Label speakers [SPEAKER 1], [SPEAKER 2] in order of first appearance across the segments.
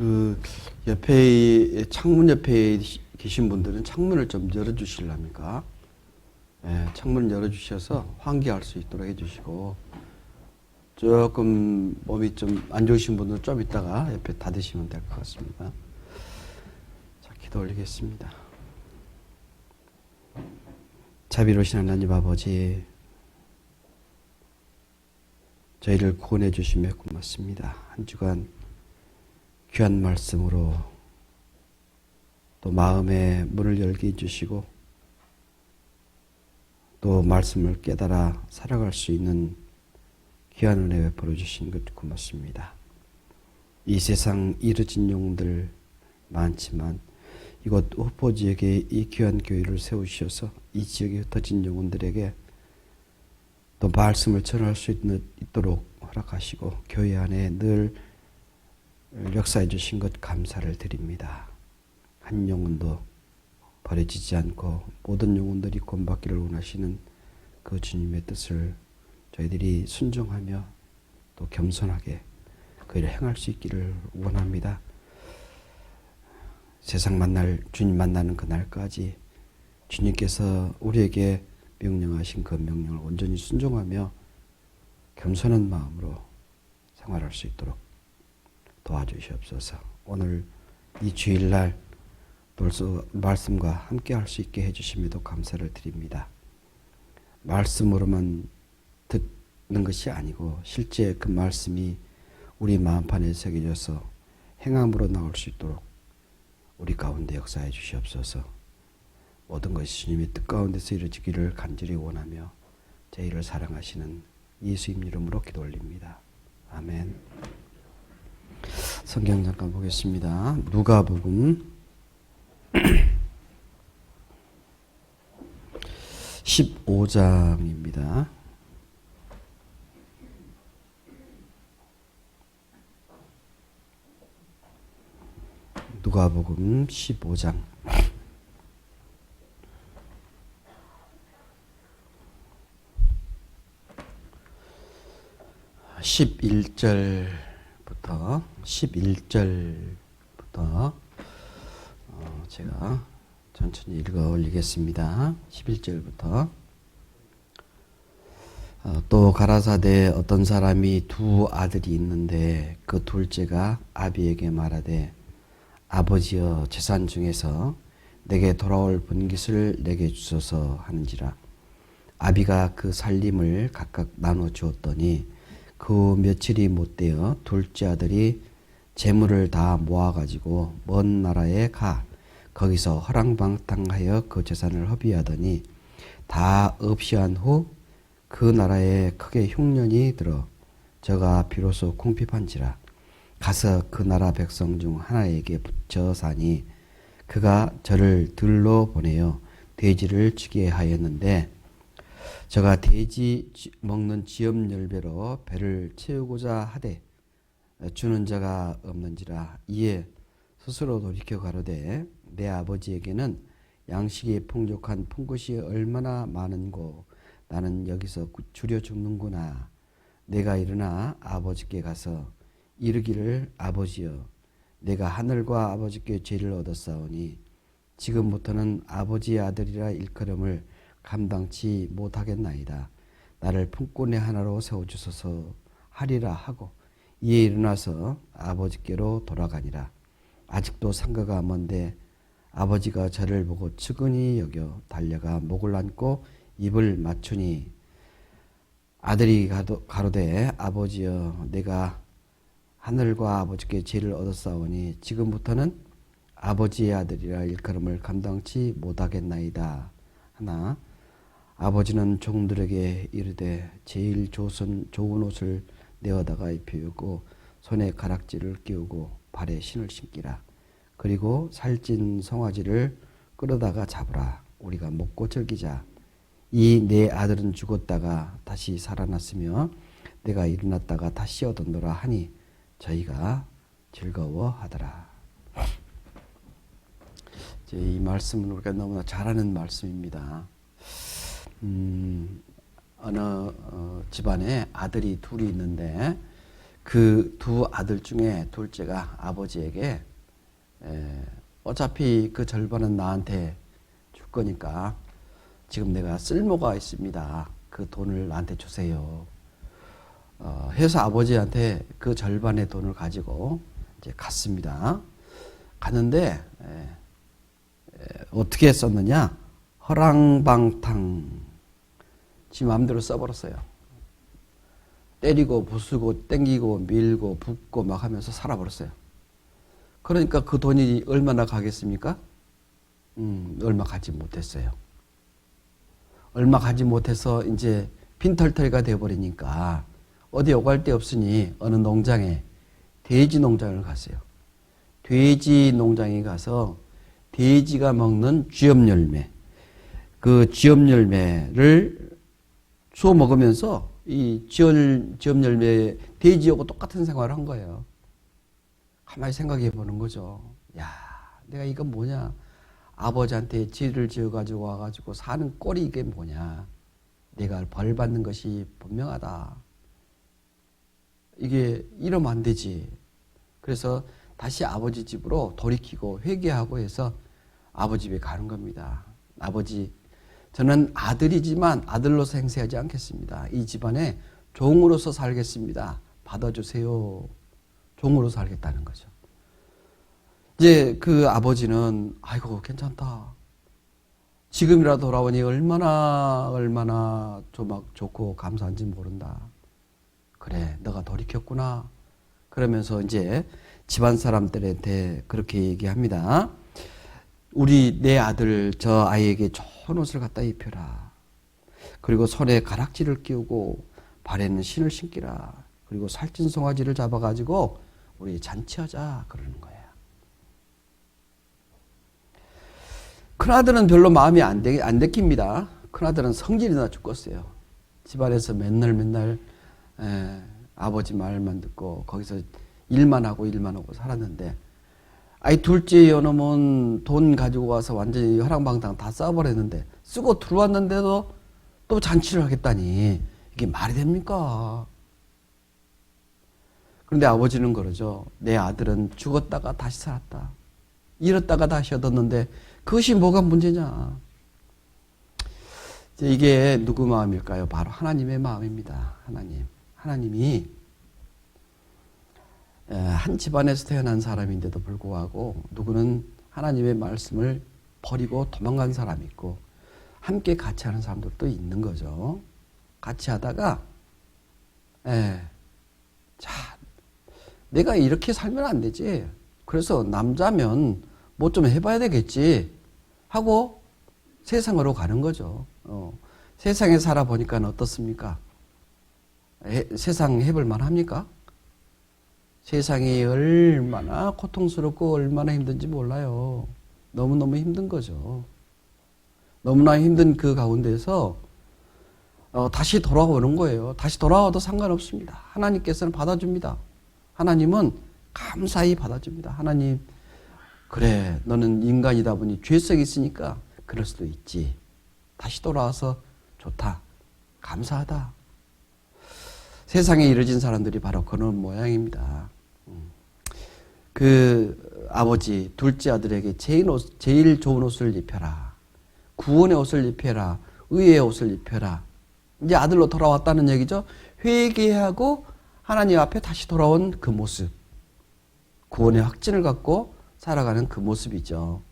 [SPEAKER 1] 그 옆에 창문 옆에 계신 분들은 창문을 좀 열어주실랍니까? 예, 창문을 열어주셔서 환기할 수 있도록 해주시고, 조금 몸이 좀 안 좋으신 분들은 좀 이따가 옆에 닫으시면 될 것 같습니다. 자, 기도 올리겠습니다. 자비로우신 하나님 아버지, 저희를 구원해 주시며 고맙습니다. 한 주간 귀한 말씀으로 또 마음의 문을 열게 해주시고, 또 말씀을 깨달아 살아갈 수 있는 귀한 은혜 베풀어 주신 것 고맙습니다. 이 세상 이르진 영웅들 많지만 이곳 후포 지역에 이 귀한 교회를 세우셔서 이 지역에 흩어진 영혼들에게 또 말씀을 전할 수 있도록 허락하시고 교회 안에 늘 역사해 주신 것 감사를 드립니다. 한 영혼도 버려지지 않고 모든 영혼들이 구원받기를 원하시는 그 주님의 뜻을 저희들이 순종하며 또 겸손하게 그 일을 행할 수 있기를 원합니다. 세상 주님 만나는 그날까지 주님께서 우리에게 명령하신 그 명령을 온전히 순종하며 겸손한 마음으로 생활할 수 있도록 도와주시옵소서. 오늘 이 주일날 말씀과 함께 할 수 있게 해주심에도 감사를 드립니다. 말씀으로만 듣는 것이 아니고 실제 그 말씀이 우리 마음판에 새겨져서 행함으로 나올 수 있도록 우리 가운데 역사해 주시옵소서. 모든 것이 주님의 뜻 가운데서 이루어지기를 간절히 원하며 저희를 사랑하시는 예수님 이름으로 기도 올립니다. 아멘. 성경 잠깐 보겠습니다. 누가복음 15장입니다. 누가복음 15장 11절부터 제가 천천히 읽어 올리겠습니다. 11절부터 또 가라사대 어떤 사람이 두 아들이 있는데 그 둘째가 아비에게 말하되 아버지여 재산 중에서 내게 돌아올 분깃을 내게 주소서 하는지라. 아비가 그 살림을 각각 나눠 주었더니 그 며칠이 못되어 둘째 아들이 재물을 다 모아가지고 먼 나라에 가 거기서 허랑방탕하여 그 재산을 허비하더니 다 없이한 후 그 나라에 크게 흉년이 들어 저가 비로소 궁핍한지라. 가서 그 나라 백성 중 하나에게 붙여 사니 그가 저를 들러 보내어 돼지를 주게 하였는데 저가 돼지 먹는 지엄열배로 배를 채우고자 하되 주는 자가 없는지라. 이에 스스로 돌이켜 가로되 내 아버지에게는 양식이 풍족한 품것이 얼마나 많은고 나는 여기서 줄여 죽는구나. 내가 일어나 아버지께 가서 이르기를 아버지여 내가 하늘과 아버지께 죄를 얻었사오니 지금부터는 아버지의 아들이라 일컬음을 감당치 못하겠나이다. 나를 품꾼의 하나로 세워주소서 하리라 하고 이에 일어나서 아버지께로 돌아가니라. 아직도 상가가 먼데 아버지가 저를 보고 측은히 여겨 달려가 목을 안고 입을 맞추니 아들이 가로되 아버지여 내가 하늘과 아버지께 죄를 얻었사오니 지금부터는 아버지의 아들이라 일컬음을 감당치 못하겠나이다 하나 아버지는 종들에게 이르되 제일 좋은 옷을 내어다가 입히고 손에 가락지를 끼우고 발에 신을 신기라. 그리고 살찐 송아지를 끌어다가 잡으라. 우리가 먹고 즐기자. 이 내 아들은 죽었다가 다시 살아났으며 내가 일어났다가 다시 얻었노라 하니 저희가 즐거워하더라. 이 말씀은 우리가 너무나 잘 아는 말씀입니다. 어느 집안에 아들이 둘이 있는데 그 두 아들 중에 둘째가 아버지에게 어차피 그 절반은 나한테 줄 거니까 지금 내가 쓸모가 있습니다. 그 돈을 나한테 주세요. 해서 아버지한테 그 절반의 돈을 가지고 이제 갔습니다. 갔는데 어떻게 썼느냐? 허랑방탕 지 마음대로 써버렸어요. 때리고 부수고 땡기고 밀고 붓고 막 하면서 살아버렸어요. 그러니까 그 돈이 얼마나 가겠습니까? 얼마 가지 못했어요. 얼마 가지 못해서 이제 빈털터리가 되어버리니까 어디 오갈 데 없으니 어느 농장에 돼지 농장을 갔어요. 돼지 농장에 가서 돼지가 먹는 쥐엄열매, 그 쥐엄열매를 주워 먹으면서 이 쥐엄열매 돼지하고 똑같은 생활을 한 거예요. 가만히 생각해 보는 거죠. 야, 내가 이건 뭐냐? 아버지한테 죄를 지어가지고 와가지고 사는 꼴이 이게 뭐냐? 내가 벌 받는 것이 분명하다. 이게 이러면 안 되지. 그래서 다시 아버지 집으로 돌이키고 회개하고 해서 아버지 집에 가는 겁니다. 아버지, 저는 아들이지만 아들로서 행세하지 않겠습니다. 이 집안에 종으로서 살겠습니다. 받아주세요. 종으로 살겠다는 거죠. 이제 그 아버지는 아이고 괜찮다. 지금이라도 돌아오니 얼마나 좋고 감사한지 모른다. 그래, 너가 돌이켰구나. 그러면서 이제 집안 사람들한테 그렇게 얘기합니다. 내 아들 저 아이에게 좋은 옷을 갖다 입혀라. 그리고 손에 가락지를 끼우고 발에는 신을 신기라. 그리고 살찐 송아지를 잡아가지고 우리 잔치하자 그러는 거예요. 큰아들은 별로 마음이 안 내킵니다. 큰아들은 성질이나 죽겠어요. 집안에서 맨날 아버지 말만 듣고 거기서 일만 하고 살았는데, 둘째 요놈은 돈 가지고 와서 완전히 허랑방탕 다 써버렸는데, 쓰고 들어왔는데도 또 잔치를 하겠다니 이게 말이 됩니까? 그런데 아버지는 그러죠. 내 아들은 죽었다가 다시 살았다. 잃었다가 다시 얻었는데 그것이 뭐가 문제냐? 이게 누구 마음일까요? 바로 하나님의 마음입니다. 하나님이 한 집안에서 태어난 사람인데도 불구하고 누구는 하나님의 말씀을 버리고 도망간 사람이 있고 함께 같이 하는 사람들도 있는 거죠. 같이 하다가 내가 이렇게 살면 안 되지. 그래서 남자면 뭐 좀 해봐야 되겠지 하고 세상으로 가는 거죠. 세상에 살아보니까 어떻습니까? 세상 해볼 만합니까? 세상이 얼마나 고통스럽고 얼마나 힘든지 몰라요. 너무너무 힘든 거죠. 너무나 힘든 그 가운데서 다시 돌아오는 거예요. 다시 돌아와도 상관없습니다. 하나님께서는 받아줍니다. 하나님은 감사히 받아줍니다. 하나님, 그래, 너는 인간이다 보니 죄성이 있으니까 그럴 수도 있지. 다시 돌아와서 좋다. 감사하다. 세상에 이르진 사람들이 바로 그런 모양입니다. 그 아버지, 둘째 아들에게 제일 좋은 옷을 입혀라. 구원의 옷을 입혀라. 의의 옷을 입혀라. 이제 아들로 돌아왔다는 얘기죠. 회개하고 하나님 앞에 다시 돌아온 그 모습. 구원의 확신을 갖고 살아가는 그 모습이죠.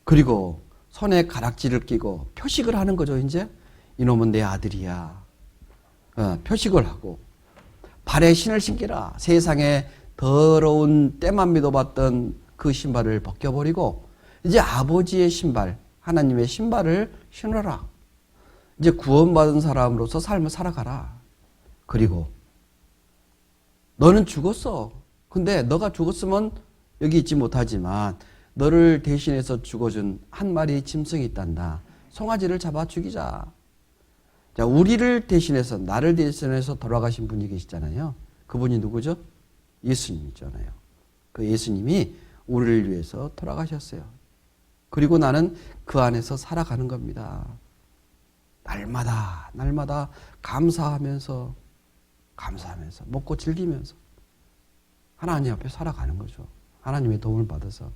[SPEAKER 1] 그리고 손에 가락지를 끼고 표식을 하는 거죠. 이제 이놈은 내 아들이야. 표식을 하고 발에 신을 신기라. 세상에 더러운 때만 믿어봤던 그 신발을 벗겨버리고 이제 아버지의 신발, 하나님의 신발을 신어라. 이제 구원받은 사람으로서 삶을 살아가라. 그리고 너는 죽었어. 근데 너가 죽었으면 여기 있지 못하지만 너를 대신해서 죽어준 한 마리 짐승이 있단다. 송아지를 잡아 죽이자. 자, 우리를 대신해서, 나를 대신해서 돌아가신 분이 계시잖아요. 그분이 누구죠? 예수님이잖아요. 그 예수님이 우리를 위해서 돌아가셨어요. 그리고 나는 그 안에서 살아가는 겁니다. 날마다 감사하면서 감사하면서 먹고 즐기면서 하나님 앞에 살아가는 거죠. 하나님의 도움을 받아서.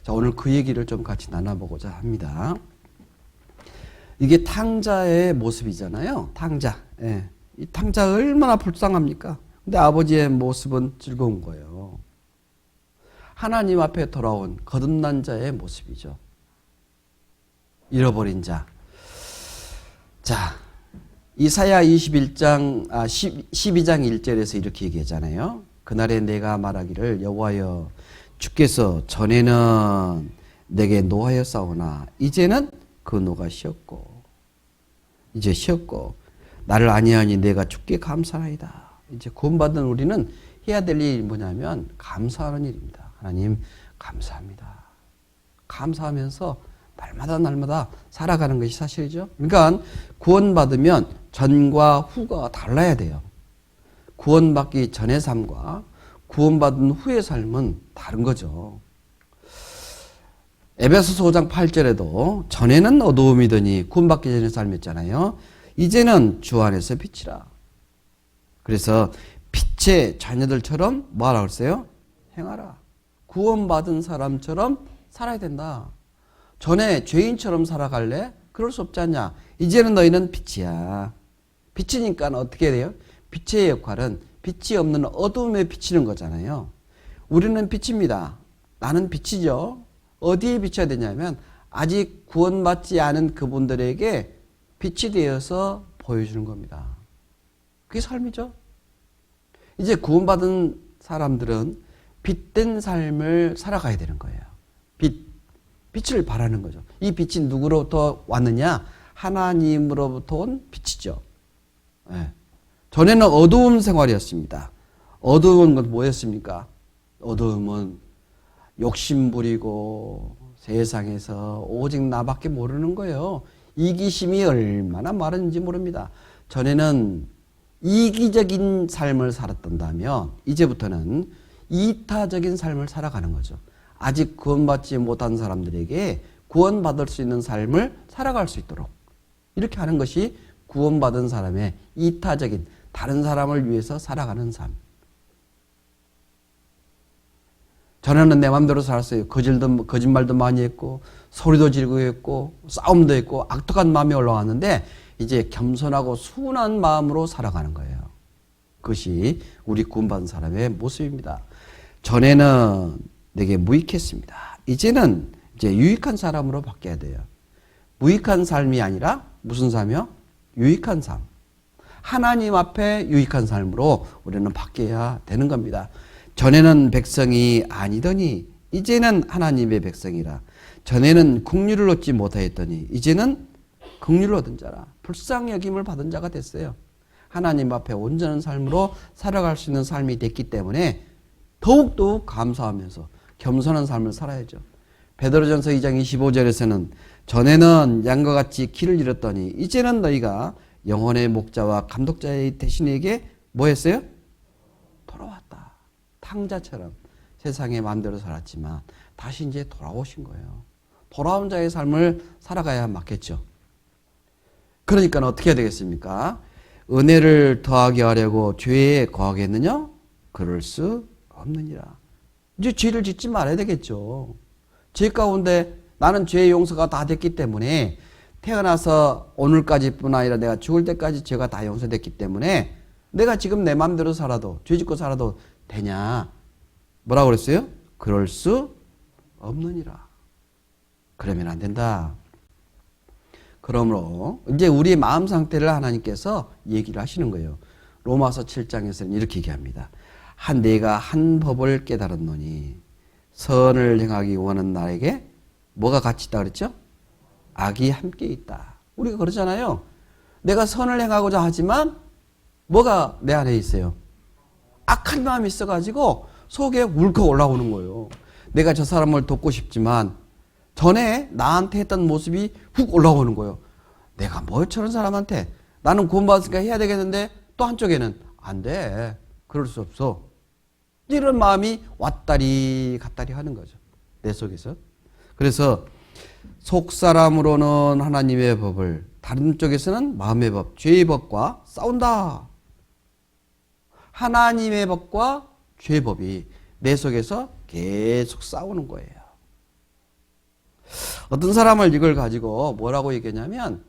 [SPEAKER 1] 자, 오늘 그 얘기를 좀 같이 나눠보고자 합니다. 이게 탕자의 모습이잖아요. 탕자. 예. 이 탕자 얼마나 불쌍합니까? 근데 아버지의 모습은 즐거운 거예요. 하나님 앞에 돌아온 거듭난 자의 모습이죠. 잃어버린 자. 자, 이사야 12장 1절에서 이렇게 얘기하잖아요. 그날에 내가 말하기를 여호와여 주께서 전에는 내게 노하여 싸우나 이제는 그 노가 쉬었고 이제 쉬었고 나를 아니하니 내가 주께 감사하이다. 이제 구원받은 우리는 해야 될 일이 뭐냐면 감사하는 일입니다. 하나님 감사합니다. 감사하면서 날마다 살아가는 것이 사실이죠. 그러니까 구원받으면 전과 후가 달라야 돼요. 구원받기 전의 삶과 구원받은 후의 삶은 다른 거죠. 에베소서 5장 8절에도 전에는 어두움이더니 구원받기 전의 삶이었잖아요. 이제는 주 안에서 빛이라. 그래서 빛의 자녀들처럼 뭐하라고 했어요? 행하라. 구원받은 사람처럼 살아야 된다. 전에 죄인처럼 살아갈래? 그럴 수 없지 않냐. 이제는 너희는 빛이야. 빛이니까 어떻게 돼요? 빛의 역할은 빛이 없는 어둠에 비치는 거잖아요. 우리는 빛입니다. 나는 빛이죠. 어디에 비춰야 되냐면 아직 구원받지 않은 그분들에게 빛이 되어서 보여주는 겁니다. 그게 삶이죠. 이제 구원받은 사람들은 빛된 삶을 살아가야 되는 거예요. 빛을 바라는 거죠. 이 빛이 누구로부터 왔느냐? 하나님으로부터 온 빛이죠. 네. 전에는 어두운 생활이었습니다. 어두운 건 뭐였습니까? 어두움은 욕심부리고 세상에서 오직 나밖에 모르는 거예요. 이기심이 얼마나 많은지 모릅니다. 전에는 이기적인 삶을 살았던다면 이제부터는 이타적인 삶을 살아가는 거죠. 아직 구원받지 못한 사람들에게 구원받을 수 있는 삶을 살아갈 수 있도록 이렇게 하는 것이 구원받은 사람의 이타적인 다른 사람을 위해서 살아가는 삶. 전에는 내 마음대로 살았어요. 거짓말도 많이 했고 소리도 지르고 했고 싸움도 했고 악독한 마음이 올라왔는데 이제 겸손하고 순한 마음으로 살아가는 거예요. 그것이 우리 구원받은 사람의 모습입니다. 전에는 내게 무익했습니다. 이제는 이제 유익한 사람으로 바뀌어야 돼요. 무익한 삶이 아니라 무슨 삶이요? 유익한 삶. 하나님 앞에 유익한 삶으로 우리는 바뀌어야 되는 겁니다. 전에는 백성이 아니더니 이제는 하나님의 백성이라. 전에는 긍휼을 얻지 못하였더니 이제는 긍휼을 얻은 자라. 불쌍히 여김을 받은 자가 됐어요. 하나님 앞에 온전한 삶으로 살아갈 수 있는 삶이 됐기 때문에 더욱더욱 감사하면서 겸손한 삶을 살아야죠. 베드로전서 2장 25절에서는 전에는 양과 같이 길을 잃었더니 이제는 너희가 영혼의 목자와 감독자의 대신에게 뭐 했어요? 돌아왔다. 탕자처럼 세상의 마음대로 살았지만 다시 이제 돌아오신 거예요. 돌아온 자의 삶을 살아가야 맞겠죠. 그러니까 어떻게 해야 되겠습니까? 은혜를 더하게 하려고 죄에 거하겠느냐? 그럴 수 없느니라. 이제 죄를 짓지 말아야 되겠죠. 죄 가운데 나는 죄의 용서가 다 됐기 때문에 태어나서 오늘까지뿐 아니라 내가 죽을 때까지 죄가 다 용서됐기 때문에 내가 지금 내 마음대로 살아도 죄 짓고 살아도 되냐? 뭐라고 그랬어요? 그럴 수 없느니라. 그러면 안 된다. 그러므로 이제 우리의 마음 상태를 하나님께서 얘기를 하시는 거예요. 로마서 7장에서는 이렇게 얘기합니다. 내가 한 법을 깨달았노니 선을 행하기 원하는 나에게 뭐가 같이 있다 그랬죠? 악이 함께 있다. 우리가 그러잖아요. 내가 선을 행하고자 하지만 뭐가 내 안에 있어요? 악한 마음이 있어가지고 속에 울컥 올라오는 거예요. 내가 저 사람을 돕고 싶지만 전에 나한테 했던 모습이 훅 올라오는 거예요. 내가 뭐 저런 사람한테 나는 구원받았으니까 해야 되겠는데 또 한쪽에는 안 돼. 그럴 수 없어. 이런 마음이 왔다리 갔다리 하는 거죠. 내 속에서. 그래서 속사람으로는 하나님의 법을 다른 쪽에서는 마음의 법, 죄의 법과 싸운다. 하나님의 법과 죄의 법이 내 속에서 계속 싸우는 거예요. 어떤 사람을 이걸 가지고 뭐라고 얘기했냐면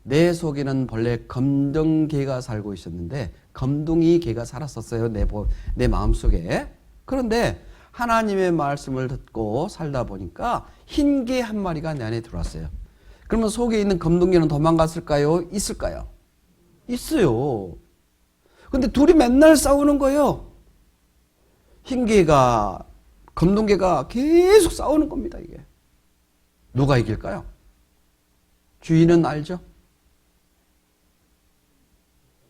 [SPEAKER 1] 내 속에는 본래 검둥개가 살고 있었는데 검둥이 개가 살았었어요. 내 마음속에. 그런데 하나님의 말씀을 듣고 살다 보니까 흰 개 한 마리가 내 안에 들어왔어요. 그러면 속에 있는 검둥개는 도망갔을까요? 있을까요? 있어요. 근데 둘이 맨날 싸우는 거예요. 흰 개가 검둥개가 계속 싸우는 겁니다. 이게 누가 이길까요? 주인은 알죠?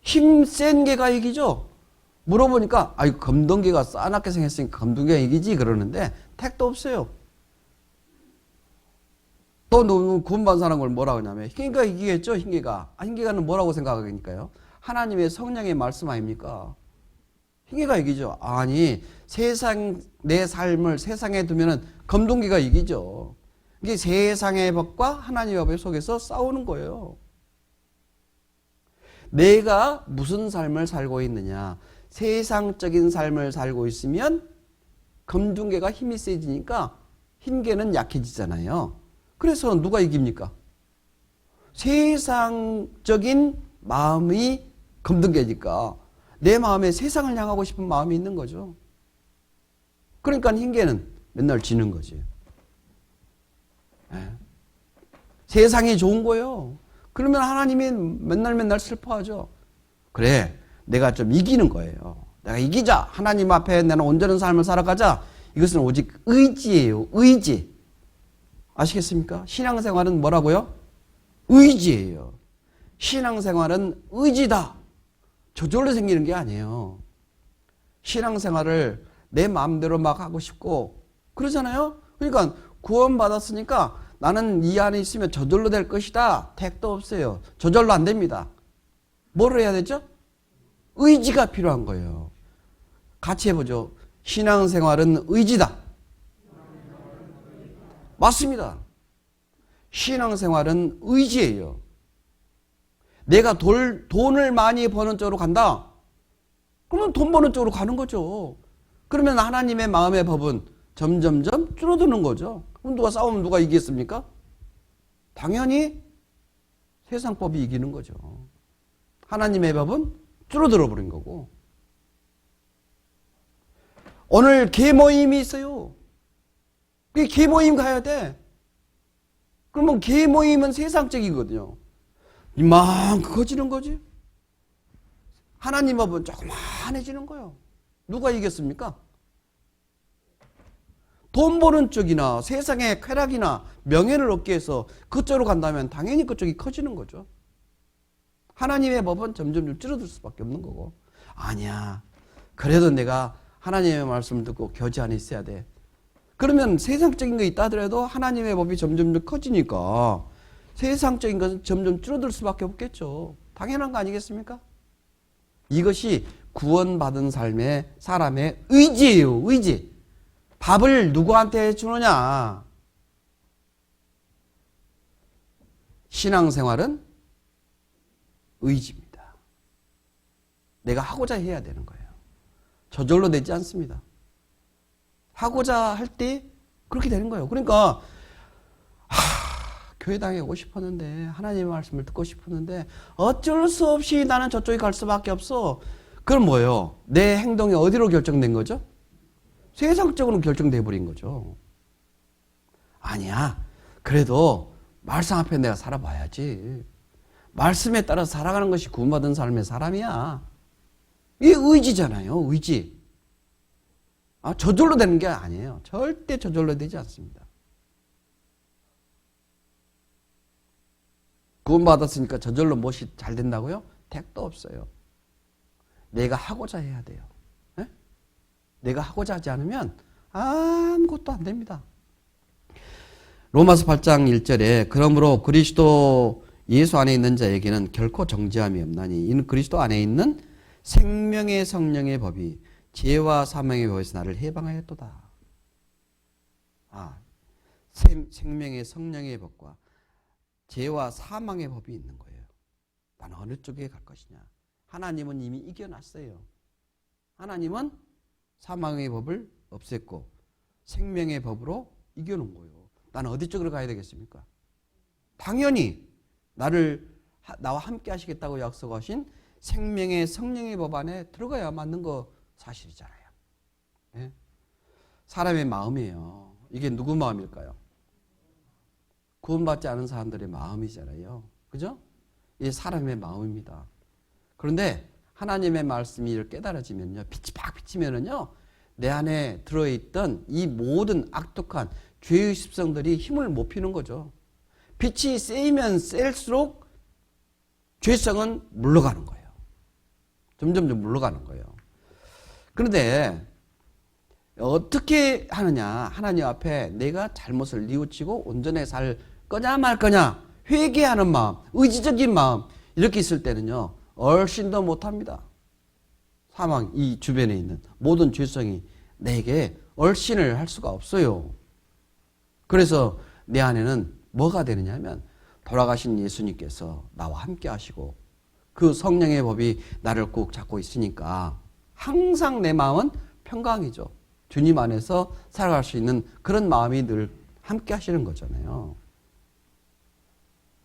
[SPEAKER 1] 힘센 개가 이기죠. 물어보니까 아이 검둥개가 싸납게 생겼으니까 검둥개가 이기지 그러는데 택도 없어요. 또 구원받은 사람을 뭐라고 하냐면 흰개가 이기겠죠. 흰개가. 흰개가는 뭐라고 생각하니까요? 하나님의 성령의 말씀 아닙니까? 흰개가 이기죠. 아니 내 삶을 세상에 두면은 검둥개가 이기죠. 이게 세상의 법과 하나님의 법 속에서 싸우는 거예요. 내가 무슨 삶을 살고 있느냐. 세상적인 삶을 살고 있으면 검둥개가 힘이 세지니까 흰개는 약해지잖아요. 그래서 누가 이깁니까? 세상적인 마음이 검둥개니까 내 마음에 세상을 향하고 싶은 마음이 있는 거죠. 그러니까 흰개는 맨날 지는 거지. 네. 세상이 좋은 거예요. 그러면 하나님이 맨날 슬퍼하죠. 그래, 내가 좀 이기는 거예요. 내가 이기자. 하나님 앞에 나는 온전한 삶을 살아가자. 이것은 오직 의지예요. 의지. 아시겠습니까? 신앙생활은 뭐라고요? 의지예요. 신앙생활은 의지다. 저절로 생기는 게 아니에요. 신앙생활을 내 마음대로 막 하고 싶고 그러잖아요. 그러니까 구원받았으니까 나는 이 안에 있으면 저절로 될 것이다. 택도 없어요. 저절로 안 됩니다. 뭐를 해야 되죠? 의지가 필요한 거예요. 같이 해보죠. 신앙생활은 의지다. 맞습니다. 신앙생활은 의지예요. 내가 돈을 많이 버는 쪽으로 간다? 그러면 돈 버는 쪽으로 가는 거죠. 그러면 하나님의 마음의 법은 점점점 줄어드는 거죠. 그럼 누가 싸우면 누가 이기겠습니까? 당연히 세상 법이 이기는 거죠. 하나님의 법은 줄어들어 버린 거고. 오늘 계모임이 있어요. 그 계모임 가야 돼. 그러면 계모임은 세상적이거든요. 이만큼 커지는 거지. 하나님 법은 조그만해지는 거예요. 누가 이겼습니까? 돈 버는 쪽이나 세상의 쾌락이나 명예를 얻기 위해서 그쪽으로 간다면 당연히 그쪽이 커지는 거죠. 하나님의 법은 점점 줄어들 수밖에 없는 거고. 아니야. 그래도 내가 하나님의 말씀을 듣고 교제 안에 있어야 돼. 그러면 세상적인 거 있다 하더라도 하나님의 법이 점점 커지니까 세상적인 것은 점점 줄어들 수밖에 없겠죠. 당연한 거 아니겠습니까? 이것이 구원받은 삶의 사람의 의지예요. 의지. 밥을 누구한테 주느냐? 신앙생활은 의지입니다. 내가 하고자 해야 되는 거예요. 저절로 되지 않습니다. 하고자 할 때 그렇게 되는 거예요. 그러니까 교회 다니고 싶었는데 하나님의 말씀을 듣고 싶었는데 어쩔 수 없이 나는 저쪽에 갈 수밖에 없어. 그럼 뭐예요? 내 행동이 어디로 결정된 거죠? 세상적으로 결정돼 버린 거죠. 아니야. 그래도 말씀 앞에 내가 살아봐야지. 말씀에 따라 살아가는 것이 구원받은 삶의 사람이야. 이게 의지잖아요. 의지. 저절로 되는 게 아니에요. 절대 저절로 되지 않습니다. 구원받았으니까 저절로 무엇이 잘 된다고요? 택도 없어요. 내가 하고자 해야 돼요. 네? 내가 하고자 하지 않으면 아무것도 안 됩니다. 로마서 8장 1절에 그러므로 그리스도 예수 안에 있는 자에게는 결코 정죄함이 없나니 이는 그리스도 안에 있는 생명의 성령의 법이 죄와 사망의 법에서 나를 해방하였도다. 생명의 성령의 법과 죄와 사망의 법이 있는 거예요. 나는 어느 쪽에 갈 것이냐. 하나님은 이미 이겨놨어요. 하나님은 사망의 법을 없앴고 생명의 법으로 이겨놓은 거예요. 나는 어디 쪽으로 가야 되겠습니까? 당연히 나와 함께 하시겠다고 약속하신 생명의 성령의 법 안에 들어가야 맞는 거 사실이잖아요. 네? 사람의 마음이에요. 이게 누구 마음일까요? 구원받지 않은 사람들의 마음이잖아요. 그죠? 이게 사람의 마음입니다. 그런데 하나님의 말씀이 깨달아지면요, 빛이 팍 비치면은요, 내 안에 들어있던 이 모든 악독한 죄의 습성들이 힘을 못 피는 거죠. 빛이 세이면 셀수록 죄성은 물러가는 거예요. 점점 물러가는 거예요. 그런데 어떻게 하느냐? 하나님 앞에 내가 잘못을 뉘우치고 온전히 살 거냐 말 거냐 회개하는 마음, 의지적인 마음 이렇게 있을 때는요, 얼씬도 못합니다. 사망 이 주변에 있는 모든 죄성이 내게 얼씬을 할 수가 없어요. 그래서 내 안에는 뭐가 되느냐 하면 돌아가신 예수님께서 나와 함께 하시고 그 성령의 법이 나를 꼭 잡고 있으니까 항상 내 마음은 평강이죠. 주님 안에서 살아갈 수 있는 그런 마음이 늘 함께 하시는 거잖아요.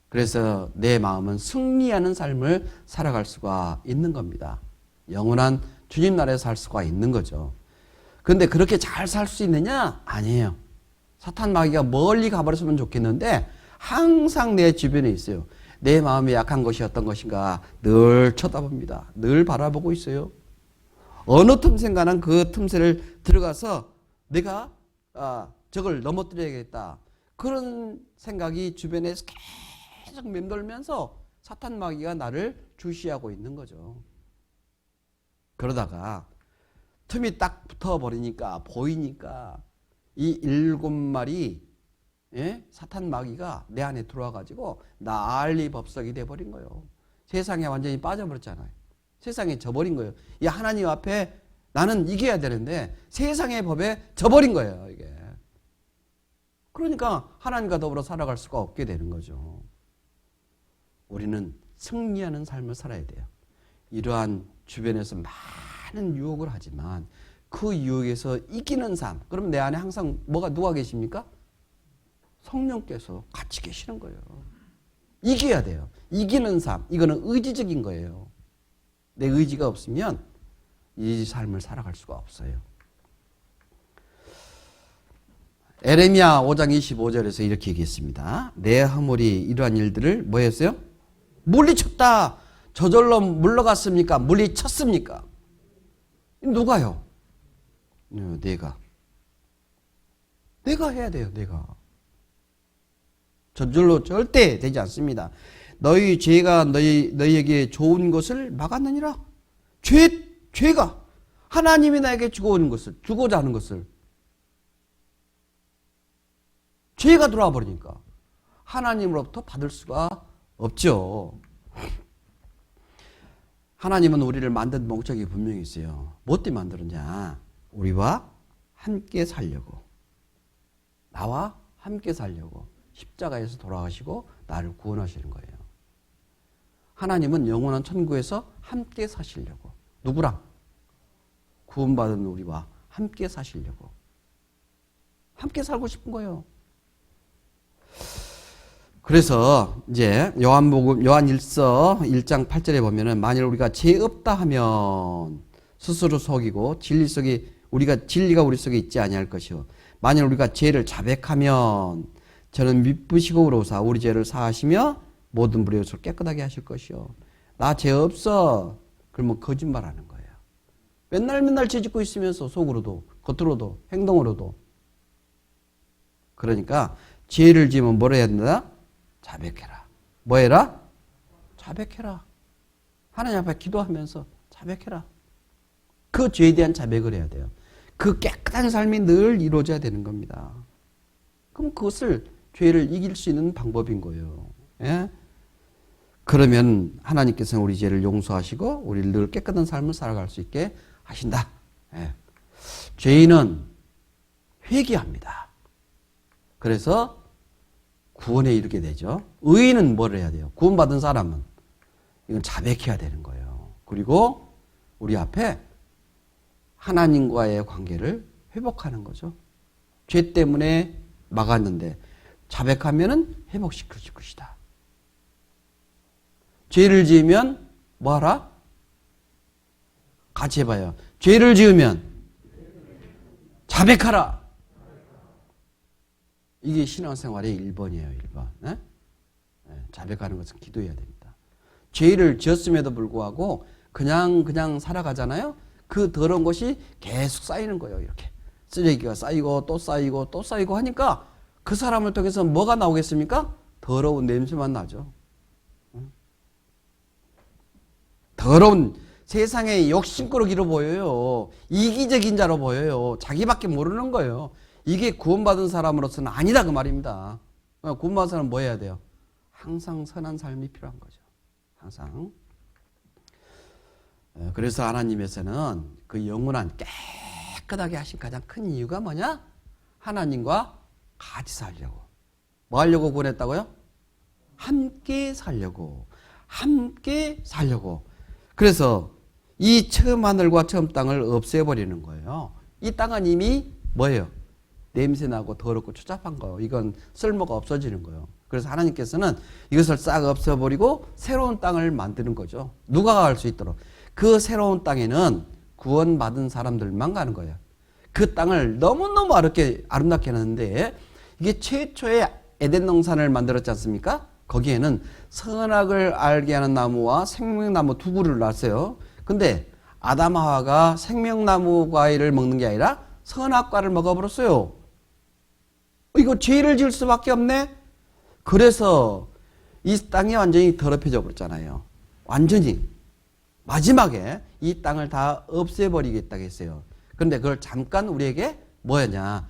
[SPEAKER 1] 그래서 내 마음은 승리하는 삶을 살아갈 수가 있는 겁니다. 영원한 주님 나라에 살 수가 있는 거죠. 그런데 그렇게 잘 살 수 있느냐? 아니에요. 사탄 마귀가 멀리 가버렸으면 좋겠는데 항상 내 주변에 있어요. 내 마음이 약한 것이 어떤 것인가 늘 쳐다봅니다. 늘 바라보고 있어요. 어느 틈새인가는 그 틈새를 들어가서 내가 저걸 넘어뜨려야겠다. 그런 생각이 주변에서 계속 맴돌면서 사탄 마귀가 나를 주시하고 있는 거죠. 그러다가 틈이 딱 붙어버리니까 보이니까 이 7마리 사탄 마귀가 내 안에 들어와가지고 난리 법석이 돼버린 거예요. 세상에 완전히 빠져버렸잖아요. 세상에 져버린 거예요. 이 하나님 앞에 나는 이겨야 되는데 세상의 법에 져버린 거예요, 이게. 그러니까 하나님과 더불어 살아갈 수가 없게 되는 거죠. 우리는 승리하는 삶을 살아야 돼요. 이러한 주변에서 많은 유혹을 하지만 그 유혹에서 이기는 삶. 그러면 내 안에 항상 누가 계십니까? 성령께서 같이 계시는 거예요. 이겨야 돼요. 이기는 삶. 이거는 의지적인 거예요. 내 의지가 없으면 이 삶을 살아갈 수가 없어요. 에레미야 5장 25절에서 이렇게 얘기했습니다. 내 허물이 이러한 일들을 뭐 했어요? 물리쳤다. 저절로 물러갔습니까? 물리쳤습니까? 누가요? 내가 해야 돼요. 내가. 저절로 절대 되지 않습니다. 너희 죄가 너희에게 좋은 것을 막았느니라. 죄가 하나님이 나에게 주고자 하는 것을 죄가 들어와 버리니까 하나님으로부터 받을 수가 없죠. 하나님은 우리를 만든 목적이 분명히 있어요. 뭐 때문에 만들었냐? 우리와 함께 살려고. 나와 함께 살려고. 십자가에서 돌아가시고 나를 구원하시는 거예요. 하나님은 영원한 천국에서 함께 사시려고. 누구랑? 구원받은 우리와 함께 사시려고. 함께 살고 싶은 거예요. 그래서 이제 요한일서 1장 8절에 보면은 만일 우리가 죄 없다 하면 스스로 속이고 진리가 우리 속에 있지 아니할 것이요. 만일 우리가 죄를 자백하면 저는 미쁘시고 의로우사 우리 죄를 사하시며 모든 불의를 깨끗하게 하실 것이요. 나 죄 없어. 그러면 거짓말하는 거예요. 맨날 죄 짓고 있으면서 속으로도 겉으로도 행동으로도. 그러니까 죄를 지으면 뭘 해야 된다? 자백해라. 뭐 해라? 자백해라. 하나님 앞에 기도하면서 자백해라. 그 죄에 대한 자백을 해야 돼요. 그 깨끗한 삶이 늘 이루어져야 되는 겁니다. 그럼 그것을 죄를 이길 수 있는 방법인 거예요. 예? 그러면 하나님께서는 우리 죄를 용서하시고 우리를 늘 깨끗한 삶을 살아갈 수 있게 하신다. 예. 죄인은 회개합니다. 그래서 구원에 이르게 되죠. 의인은 뭘 해야 돼요? 구원받은 사람은 이건 자백해야 되는 거예요. 그리고 우리 앞에 하나님과의 관계를 회복하는 거죠. 죄 때문에 막았는데 자백하면은 회복시켜줄 것이다. 죄를 지으면 뭐하라? 같이 해봐요. 죄를 지으면 자백하라. 이게 신앙생활의 1번이에요. 1번. 네? 자백하는 것은 기도해야 됩니다. 죄를 지었음에도 불구하고 그냥 살아가잖아요. 그 더러운 것이 계속 쌓이는 거예요. 이렇게 쓰레기가 쌓이고 또 쌓이고 또 쌓이고 하니까 그 사람을 통해서 뭐가 나오겠습니까? 더러운 냄새만 나죠. 더러운 세상의 욕심꾸러기로 보여요. 이기적인 자로 보여요. 자기밖에 모르는 거예요. 이게 구원받은 사람으로서는 아니다 그 말입니다. 구원받은 사람은 뭐 해야 돼요? 항상 선한 삶이 필요한 거죠. 항상. 그래서 하나님께서는 그 영원한 깨끗하게 하신 가장 큰 이유가 뭐냐? 하나님과 같이 살려고. 뭐 하려고 구원했다고요? 함께 살려고. 함께 살려고. 그래서 이 처음 하늘과 처음 땅을 없애버리는 거예요. 이 땅은 이미 뭐예요? 냄새나고 더럽고 추잡한 거예요. 이건 쓸모가 없어지는 거예요. 그래서 하나님께서는 이것을 싹 없애버리고 새로운 땅을 만드는 거죠. 누가 갈 수 있도록. 그 새로운 땅에는 구원받은 사람들만 가는 거예요. 그 땅을 너무너무 아름답게 해놨는데 이게 최초의 에덴 동산을 만들었지 않습니까? 거기에는 선악을 알게 하는 나무와 생명나무 두 그루를 놨어요. 근데 아담 하와가 생명나무 과일을 먹는 게 아니라 선악과를 먹어버렸어요. 이거 죄를 지을 수밖에 없네. 그래서 이 땅이 완전히 더럽혀져 버렸잖아요. 완전히. 마지막에 이 땅을 다 없애버리겠다고 했어요. 그런데 그걸 잠깐 우리에게 뭐였냐.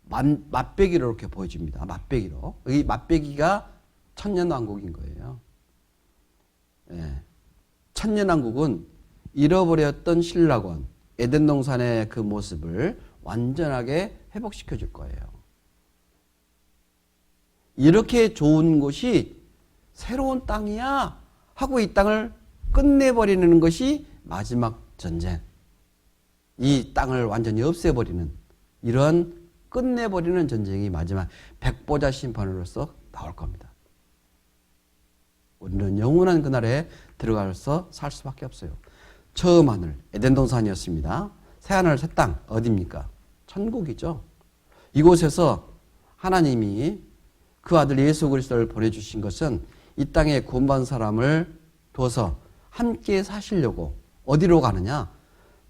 [SPEAKER 1] 맛배기로 이렇게 보여줍니다. 맛배기로. 이 맛배기가 천년왕국인 거예요. 예. 천년왕국은 잃어버렸던 신라권, 에덴 동산의 그 모습을 완전하게 회복시켜 줄 거예요. 이렇게 좋은 곳이 새로운 땅이야 하고 이 땅을 끝내버리는 것이 마지막 전쟁. 이 땅을 완전히 없애버리는 이런 끝내버리는 전쟁이 마지막 백보자 심판으로서 나올 겁니다. 우리는 영원한 그날에 들어가서 살 수밖에 없어요. 처음 하늘 에덴 동산이었습니다. 새 하늘 새 땅 어디입니까? 천국이죠. 이곳에서 하나님이 그 아들 예수 그리스도를 보내주신 것은 이 땅에 구원받은 사람을 둬서 함께 사시려고 어디로 가느냐?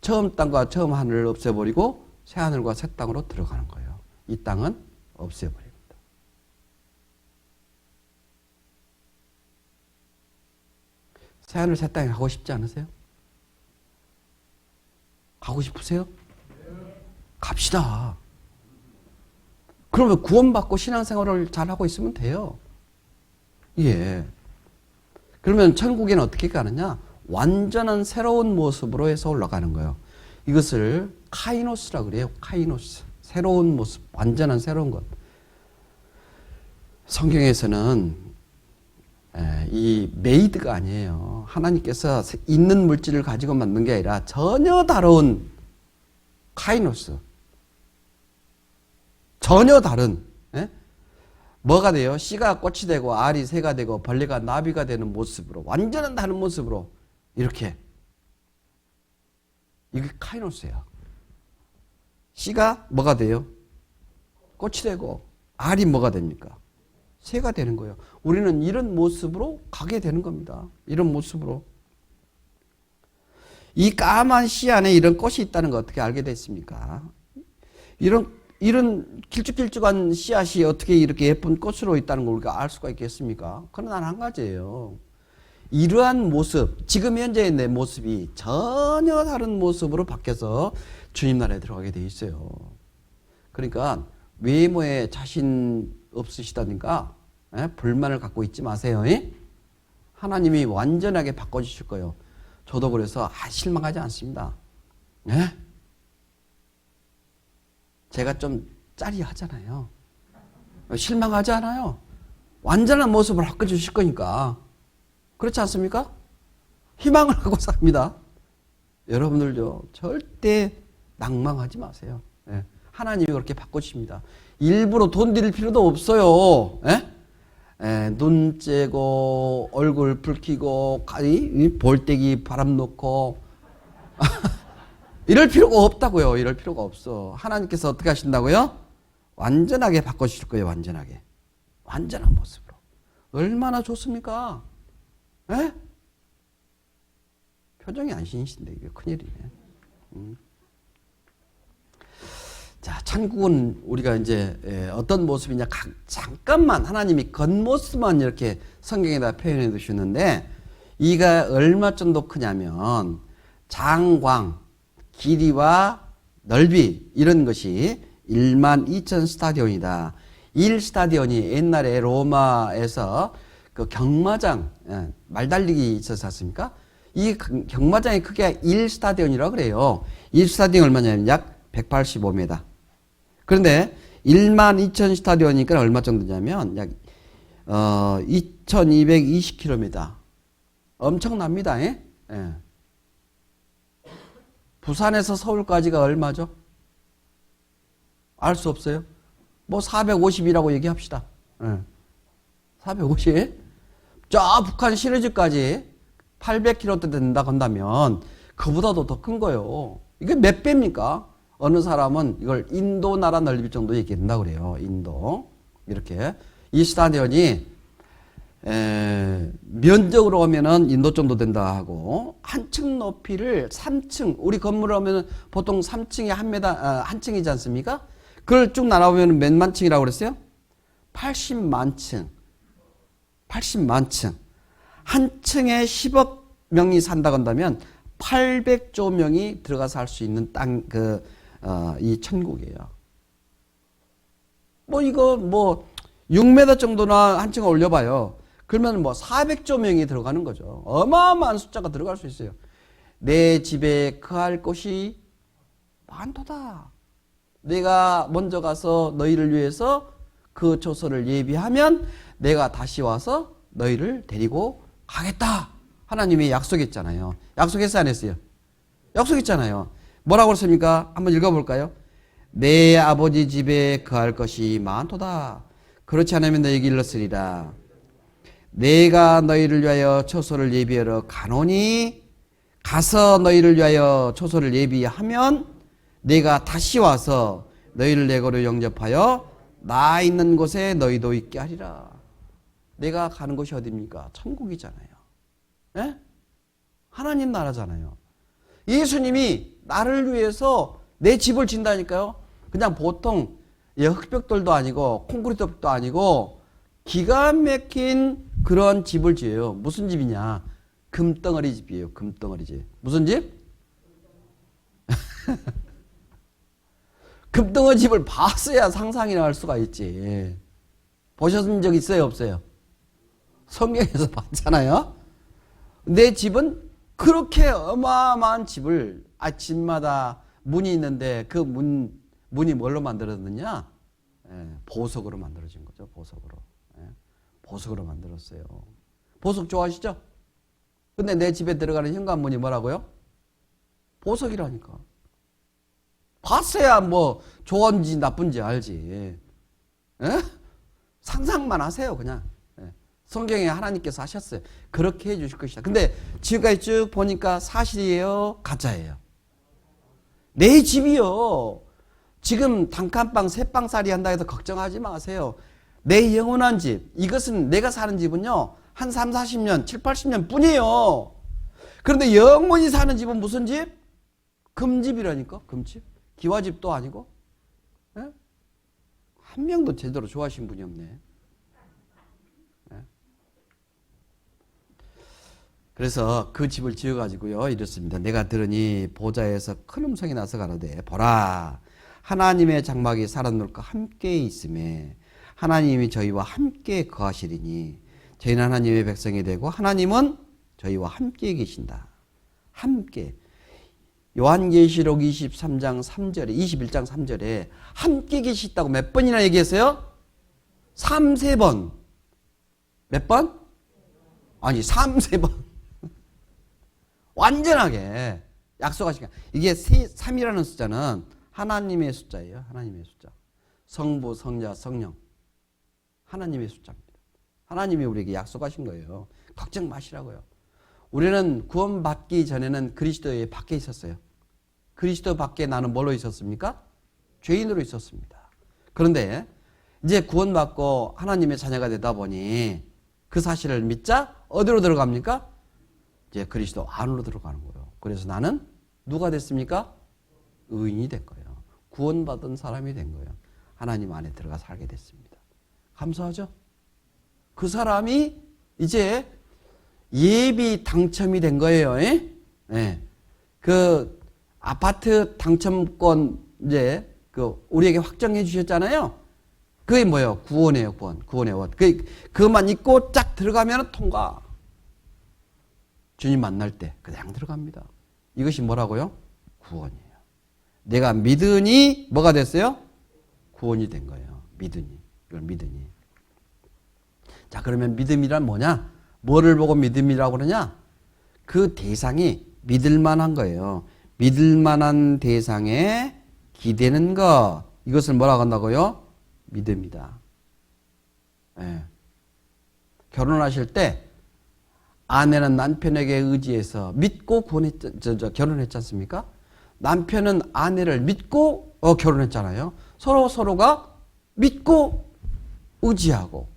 [SPEAKER 1] 처음 땅과 처음 하늘을 없애버리고 새 하늘과 새 땅으로 들어가는 거예요. 이 땅은 없애버립니다. 새 하늘 새 땅에 가고 싶지 않으세요? 가고 싶으세요? 갑시다. 그러면 구원받고 신앙생활을 잘하고 있으면 돼요. 예. 그러면 천국에는 어떻게 가느냐? 완전한 새로운 모습으로 해서 올라가는 거예요. 이것을 카이노스라고 그래요. 카이노스. 새로운 모습, 완전한 새로운 것. 성경에서는 이 메이드가 아니에요. 하나님께서 있는 물질을 가지고 만든 게 아니라 전혀 다른 카이노스. 전혀 다른. 뭐가 돼요? 씨가 꽃이 되고 알이 새가 되고 벌레가 나비가 되는 모습으로 완전한 다른 모습으로 이렇게. 이게 카이노스예요. 씨가 뭐가 돼요? 꽃이 되고 알이 뭐가 됩니까? 새가 되는 거예요. 우리는 이런 모습으로 가게 되는 겁니다. 이런 모습으로. 이 까만 씨 안에 이런 꽃이 있다는 거 어떻게 알게 됐습니까? 이런 길쭉길쭉한 씨앗이 어떻게 이렇게 예쁜 꽃으로 있다는 걸 우리가 알 수가 있겠습니까? 그건 단 한 가지예요. 이러한 모습, 지금 현재의 내 모습이 전혀 다른 모습으로 바뀌어서 주님 나라에 들어가게 돼 있어요. 그러니까 외모에 자신 없으시다니까 불만을 갖고 있지 마세요. 하나님이 완전하게 바꿔주실 거예요. 저도 그래서 실망하지 않습니다. 제가 좀 짜리하잖아요. 실망하지 않아요. 완전한 모습을 바꿔주실 거니까. 그렇지 않습니까? 희망을 하고 삽니다. 여러분들도 절대 낭망하지 마세요. 예. 하나님이 그렇게 바꾸십니다. 일부러 돈 들일 필요도 없어요. 예? 예, 눈 째고 얼굴 붉히고 볼때기 바람 놓고 이럴 필요가 없다고요. 이럴 필요가 없어. 하나님께서 어떻게 하신다고요? 완전하게 바꿔주실 거예요. 완전하게. 완전한 모습으로. 얼마나 좋습니까? 예? 표정이 안 신이신데 이게 큰일이네. 자, 천국은 우리가 이제 어떤 모습이냐 잠깐만 하나님이 겉모습만 이렇게 성경에다 표현해 두시는데 이가 얼마 정도 크냐면 장광, 길이와 넓이 이런 것이 12,000 스타디온이다. 1스타디온이 옛날에 로마에서 그 경마장 말 달리기 있었지 않습니까? 이 경마장의 크기가 1스타디온이라고 그래요. 1스타디온 얼마냐면 약 185m. 그런데 12,000 스타디온이니까 얼마 정도냐면 약 2220km. 엄청납니다. 예? 예. 부산에서 서울까지가 얼마죠? 알 수 없어요. 뭐 450이라고 얘기합시다. 예. 450. 저 북한 시리즈까지 800km 된다 건다면 그보다도 더 큰 거예요. 이게 몇 배입니까? 어느 사람은 이걸 인도 나라 넓이 정도 얘기한다고 그래요. 인도. 이렇게. 이 스타디온이 면적으로 오면은 인도 정도 된다 하고 한 층 높이를 3층 우리 건물을 오면은 보통 3층이 한 층이지 않습니까? 그걸 쭉 나눠보면 몇만 층이라고 그랬어요? 80만 층. 80만 층. 한 층에 10억 명이 산다 건다면 800조 명이 들어가서 할 수 있는 이 천국이에요. 뭐 이거 뭐 6m 정도나 한 층을 올려봐요. 그러면 뭐 400조 명이 들어가는 거죠. 어마어마한 숫자가 들어갈 수 있어요. 내 집에 거할 곳이 많도다. 내가 먼저 가서 너희를 위해서 그 초소를 예비하면 내가 다시 와서 너희를 데리고 가겠다. 하나님이 약속했잖아요. 약속했어요, 안 했어요? 약속했잖아요. 뭐라고 그랬습니까? 한번 읽어볼까요? 내 아버지 집에 거할 것이 많도다. 그렇지 않으면 너희에게 일렀으리라. 내가 너희를 위하여 초소를 예비하러 가노니 가서 너희를 위하여 초소를 예비하면 내가 다시 와서 너희를 내거로 영접하여 나 있는 곳에 너희도 있게 하리라. 내가 가는 곳이 어디입니까? 천국이잖아요. 예? 하나님 나라잖아요. 예수님이 나를 위해서 내 집을 진다니까요. 그냥 보통 흙벽돌도 아니고 콘크리트도 아니고 기가 막힌 그런 집을 지어요. 무슨 집이냐? 금덩어리 집이에요. 금덩어리 집. 무슨 집? 금덩어리 집을 봤어야 상상이나 할 수가 있지. 보셨은 적 있어요? 없어요? 성경에서 봤잖아요. 내 집은 그렇게 어마어마한 집을 집마다 문이 있는데 그 문이 뭘로 만들어졌느냐? 보석으로 만들어진 거죠. 보석으로. 보석으로 만들었어요. 보석 좋아하시죠? 근데 내 집에 들어가는 현관문이 뭐라고요? 보석이라니까. 봤어야 뭐 좋은지 나쁜지 알지. 상상만 하세요, 그냥. 성경에 하나님께서 하셨어요. 그렇게 해주실 것이다. 근데 지금까지 쭉 보니까 사실이에요? 가짜예요? 내 집이요. 지금 단칸방, 새방살이 한다 해서 걱정하지 마세요. 내 영원한 집. 이것은 내가 사는 집은요. 한 3, 40년, 7, 80년 뿐이에요. 그런데 영원히 사는 집은 무슨 집? 금집이라니까. 금집. 기와집도 아니고. 네? 한 명도 제대로 좋아하신 분이 없네. 그래서 그 집을 지어가지고요 이렇습니다. 내가 들으니 보좌에서 큰 음성이 나서 가로되 보라 하나님의 장막이 사람들과 함께 있음에 하나님이 저희와 함께 거하시리니 저희는 하나님의 백성이 되고 하나님은 저희와 함께 계신다. 함께. 요한계시록 23장 3절에 21장 3절에 함께 계시다고 몇 번이나 얘기했어요? 3, 3번. 몇 번? 아니 3, 3번. 완전하게 약속하신 거. 이게 3이라는 숫자는 하나님의 숫자예요. 하나님의 숫자. 성부, 성자, 성령. 하나님의 숫자입니다. 하나님이 우리에게 약속하신 거예요. 걱정 마시라고요. 우리는 구원받기 전에는 그리스도의 밖에 있었어요. 그리스도 밖에 나는 뭘로 있었습니까? 죄인으로 있었습니다. 그런데 이제 구원받고 하나님의 자녀가 되다 보니 그 사실을 믿자 어디로 들어갑니까? 이제 그리스도 안으로 들어가는 거예요. 그래서 나는 누가 됐습니까? 의인이 된 거예요. 구원받은 사람이 된 거예요. 하나님 안에 들어가 살게 됐습니다. 감사하죠? 그 사람이 이제 예비 당첨이 된 거예요. 예. 그 아파트 당첨권 이제 그 우리에게 확정해 주셨잖아요. 그게 뭐예요? 구원이에요, 구원. 구원의 원. 그것만 잊고 쫙 들어가면 통과. 주님 만날 때 그냥 들어갑니다. 이것이 뭐라고요? 구원이에요. 내가 믿으니 뭐가 됐어요? 구원이 된 거예요. 믿으니. 이걸 믿으니. 자, 그러면 믿음이란 뭐냐? 뭐를 보고 믿음이라고 그러냐? 그 대상이 믿을 만한 거예요. 믿을 만한 대상에 기대는 것. 이것을 뭐라고 한다고요? 믿음이다. 예. 결혼하실 때 아내는 남편에게 의지해서 믿고 결혼했지 않습니까? 남편은 아내를 믿고 결혼했잖아요. 서로가 믿고 의지하고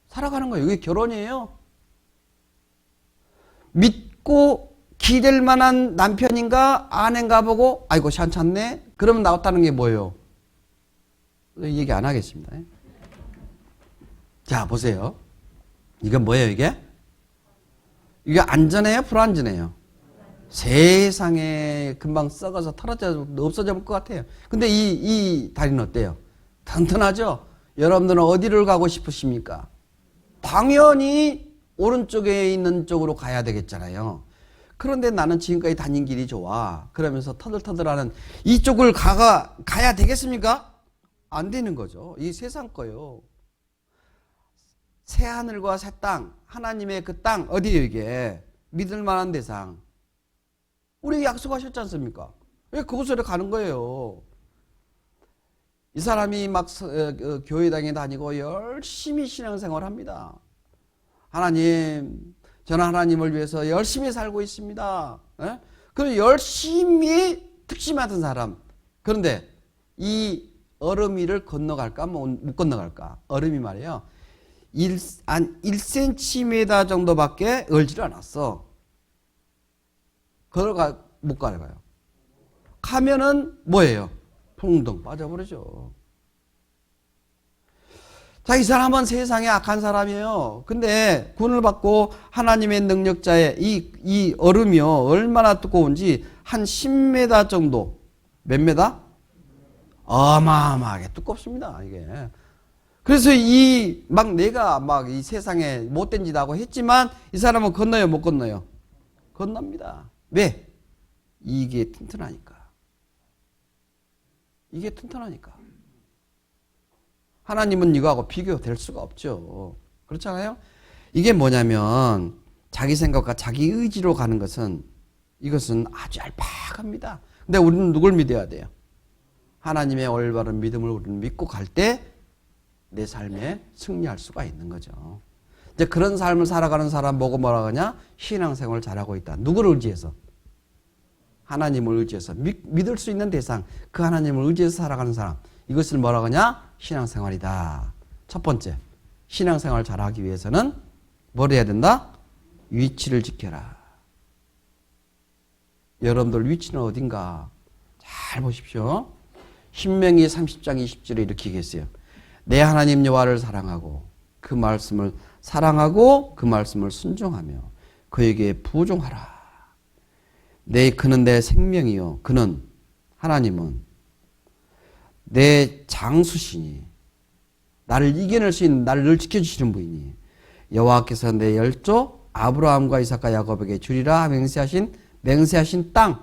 [SPEAKER 1] 살아가는 거예요. 이게 결혼이에요. 믿고 기댈 만한 남편인가 아내인가 보고 아이고 시원찮네. 그러면 나왔다는 게 뭐예요? 얘기 안 하겠습니다. 자, 보세요. 이건 뭐예요, 이게? 이게 안전해요, 불안전해요? 세상에 금방 썩어서 털어져 없어져 볼 것 같아요. 근데 이 다리는 어때요? 튼튼하죠? 여러분들은 어디를 가고 싶으십니까? 당연히 오른쪽에 있는 쪽으로 가야 되겠잖아요. 그런데 나는 지금까지 다닌 길이 좋아. 그러면서 터들터들하는 이쪽을 가야 되겠습니까? 안 되는 거죠. 이 세상 거요. 새 하늘과 새 땅, 하나님의 그 땅, 어디에요 이게? 믿을 만한 대상. 우리 약속하셨지 않습니까? 왜 그곳으로 가는 거예요? 이 사람이 막 교회당에 다니고 열심히 신앙생활을 합니다. 하나님, 저는 하나님을 위해서 열심히 살고 있습니다. 그리고 열심히 특심하던 사람. 그런데 이 얼음 위를 건너갈까? 못 건너갈까? 얼음이 말이에요. 한 1cm 정도밖에 얼지를 않았어. 못 가요. 가면은 뭐예요? 풍덩 빠져버리죠. 자, 이 사람은 세상에 악한 사람이에요. 근데 구원을 받고 하나님의 능력자의 이 얼음이요. 얼마나 두꺼운지 한 10m 정도. 몇 메다? 어마어마하게 두껍습니다, 이게. 그래서 내가 이 세상에 못된 짓 하고 했지만 이 사람은 건너요, 못 건너요? 건넙니다. 왜? 이게 튼튼하니까. 이게 튼튼하니까. 하나님은 이거하고 비교될 수가 없죠. 그렇잖아요? 이게 뭐냐면 자기 생각과 자기 의지로 가는 이것은 아주 얄팍합니다. 근데 우리는 누굴 믿어야 돼요? 하나님의 올바른 믿음을 우리는 믿고 갈 때 내 삶에 승리할 수가 있는 거죠. 이제 그런 삶을 살아가는 사람 보고 뭐라 하냐? 신앙생활을 잘하고 있다. 누구를 의지해서? 하나님을 의지해서 믿을 수 있는 대상, 그 하나님을 의지해서 살아가는 사람. 이것을 뭐라 하냐? 신앙생활이다. 첫 번째, 신앙생활을 잘하기 위해서는 뭘 해야 된다? 위치를 지켜라. 여러분들 위치는 어딘가? 잘 보십시오. 신명기 30장 20절에 이렇게 얘기했어요. 내 하나님 여호와를 사랑하고 그 말씀을 순종하며 그에게 부종하라. 그는 내 생명이요. 그는 하나님은 내 장수시니 나를 이겨낼 수 있는 나를 늘 지켜주시는 분이니 여호와께서 내 열조 아브라함과 이삭과 야곱에게 주리라 맹세하신 땅,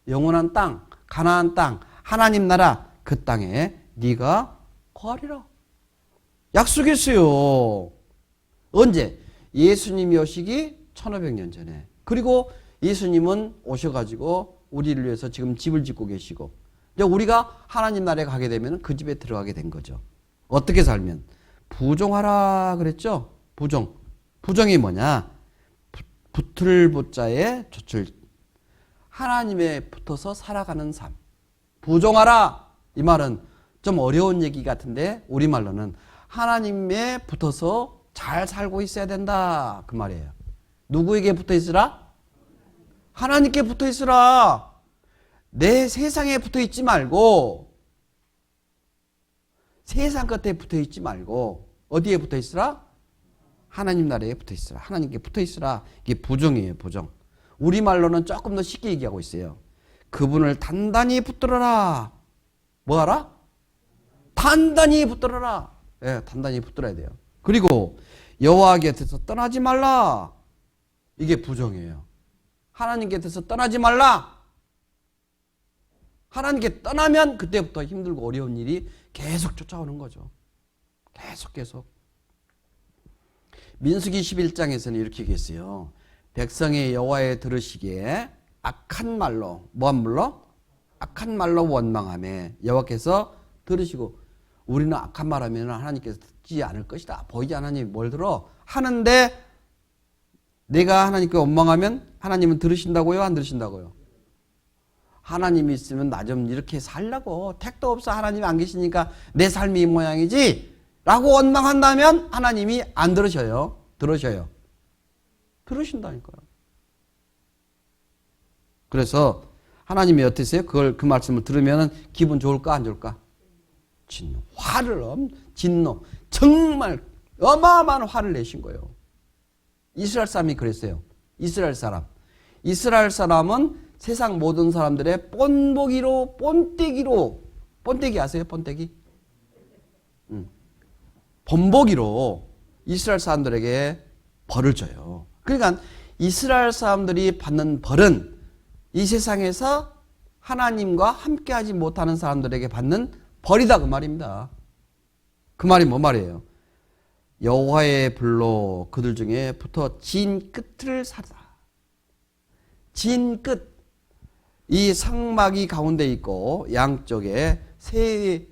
[SPEAKER 1] 영원한 땅, 가나안 땅, 하나님 나라 그 땅에 네가 거하리라. 약속했어요. 언제? 예수님이 오시기 1500년 전에. 그리고 예수님은 오셔가지고 우리를 위해서 지금 집을 짓고 계시고, 이제 우리가 하나님 나라에 가게 되면 그 집에 들어가게 된 거죠. 어떻게 살면? 부종하라 그랬죠? 부종. 부종이 뭐냐? 붙을 붙자에 젖을, 하나님에 붙어서 살아가는 삶. 부종하라. 이 말은 좀 어려운 얘기 같은데 우리말로는 하나님에 붙어서 잘 살고 있어야 된다. 그 말이에요. 누구에게 붙어 있으라? 하나님께 붙어 있으라. 내 세상에 붙어 있지 말고, 세상 끝에 붙어 있지 말고 어디에 붙어 있으라? 하나님 나라에 붙어 있으라. 하나님께 붙어 있으라. 이게 부정이에요. 부정. 우리말로는 조금 더 쉽게 얘기하고 있어요. 그분을 단단히 붙들어라. 뭐 하라? 단단히 붙들어라. 예, 단단히 붙들어야 돼요. 그리고 여호와 곁에서 떠나지 말라. 이게 부정이에요. 하나님 곁에서 떠나지 말라. 하나님께 떠나면 그때부터 힘들고 어려운 일이 계속 쫓아오는 거죠. 계속. 민수기 11장에서는 이렇게 얘기했어요. 백성의 여호와의 들으시기에 악한 말로, 뭐한 말로? 악한 말로 원망하며 여호와께서 들으시고, 우리는 악한 말하면 하나님께서 듣지 않을 것이다. 보이지 않으니 뭘 들어? 하는데 내가 하나님께 원망하면 하나님은 들으신다고요? 안 들으신다고요? 하나님이 있으면 나 좀 이렇게 살라고. 택도 없어. 하나님이 안 계시니까 내 삶이 이 모양이지 라고 원망한다면 하나님이 안 들으셔요? 들으셔요? 들으신다니까요. 그래서 하나님이 어떠세요? 그 말씀을 들으면 기분 좋을까 안 좋을까? 진노. 진노. 정말 어마어마한 화를 내신 거예요. 이스라엘 사람이 그랬어요. 이스라엘 사람은 세상 모든 사람들의 본보기로, 본떼기 아세요? 본떼기? 본보기로 이스라엘 사람들에게 벌을 줘요. 그러니까 이스라엘 사람들이 받는 벌은 이 세상에서 하나님과 함께하지 못하는 사람들에게 받는 벌이다, 그 말입니다. 그 말이 뭐 말이에요? 여호와의 불로 그들 중에 붙어 진 끝을 사다. 진 끝. 이 상막이 가운데 있고 양쪽에 세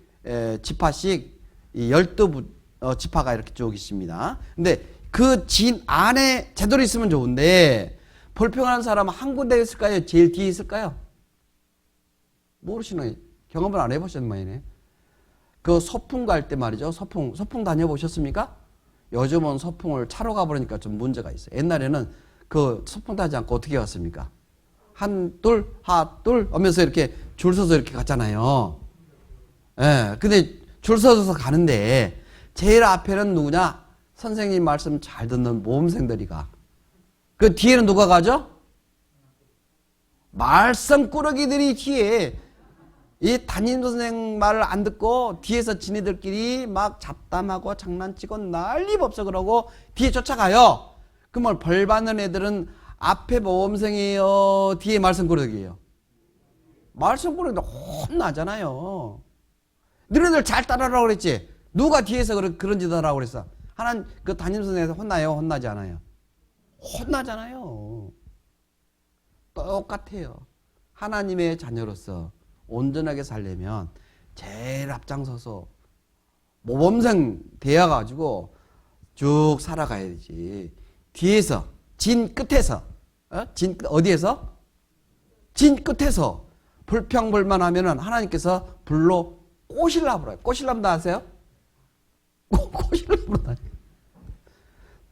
[SPEAKER 1] 지파씩 12지파가 이렇게 쭉 있습니다. 근데 그 진 안에 제대로 있으면 좋은데 불평하는 사람은 한 군데 있을까요? 제일 뒤에 있을까요? 모르시네. 경험을 안 해보셨는 모양이네. 그 소풍 갈 때 말이죠. 소풍 다녀보셨습니까? 요즘은 소풍을 차로 가버리니까 좀 문제가 있어요. 옛날에는 그 소풍 타지 않고 어떻게 갔습니까? 한둘 하면서 이렇게 줄 서서 이렇게 갔잖아요. 예. 근데 줄 서서 가는데 제일 앞에는 누구냐? 선생님 말씀 잘 듣는 모범생들이 가. 그 뒤에는 누가 가죠? 말썽꾸러기들이 뒤에, 이 담임 선생 말을 안 듣고 뒤에서 지네들끼리 막 잡담하고 장난치고 난리법석 그러고 뒤에 쫓아가요. 그러면 벌 받는 애들은 앞에 모범생이에요? 뒤에 말썽꾸러기예요? 말썽꾸러기도 혼나잖아요. 너희들 잘 따라하라고 그랬지? 누가 뒤에서 그런 짓 하라고 그랬어? 하나님, 그 담임 선생님한테 혼나요? 혼나지 않아요? 혼나잖아요. 똑같아요. 하나님의 자녀로서 온전하게 살려면 제일 앞장서서 모범생 되어가지고 쭉 살아가야지. 뒤에서, 진 끝에서, 어디에서? 진 끝에서 불평불만하면은 하나님께서 불로 꼬실라 불어요. 꼬실라면 다 아세요? 꼬실라 불어다니.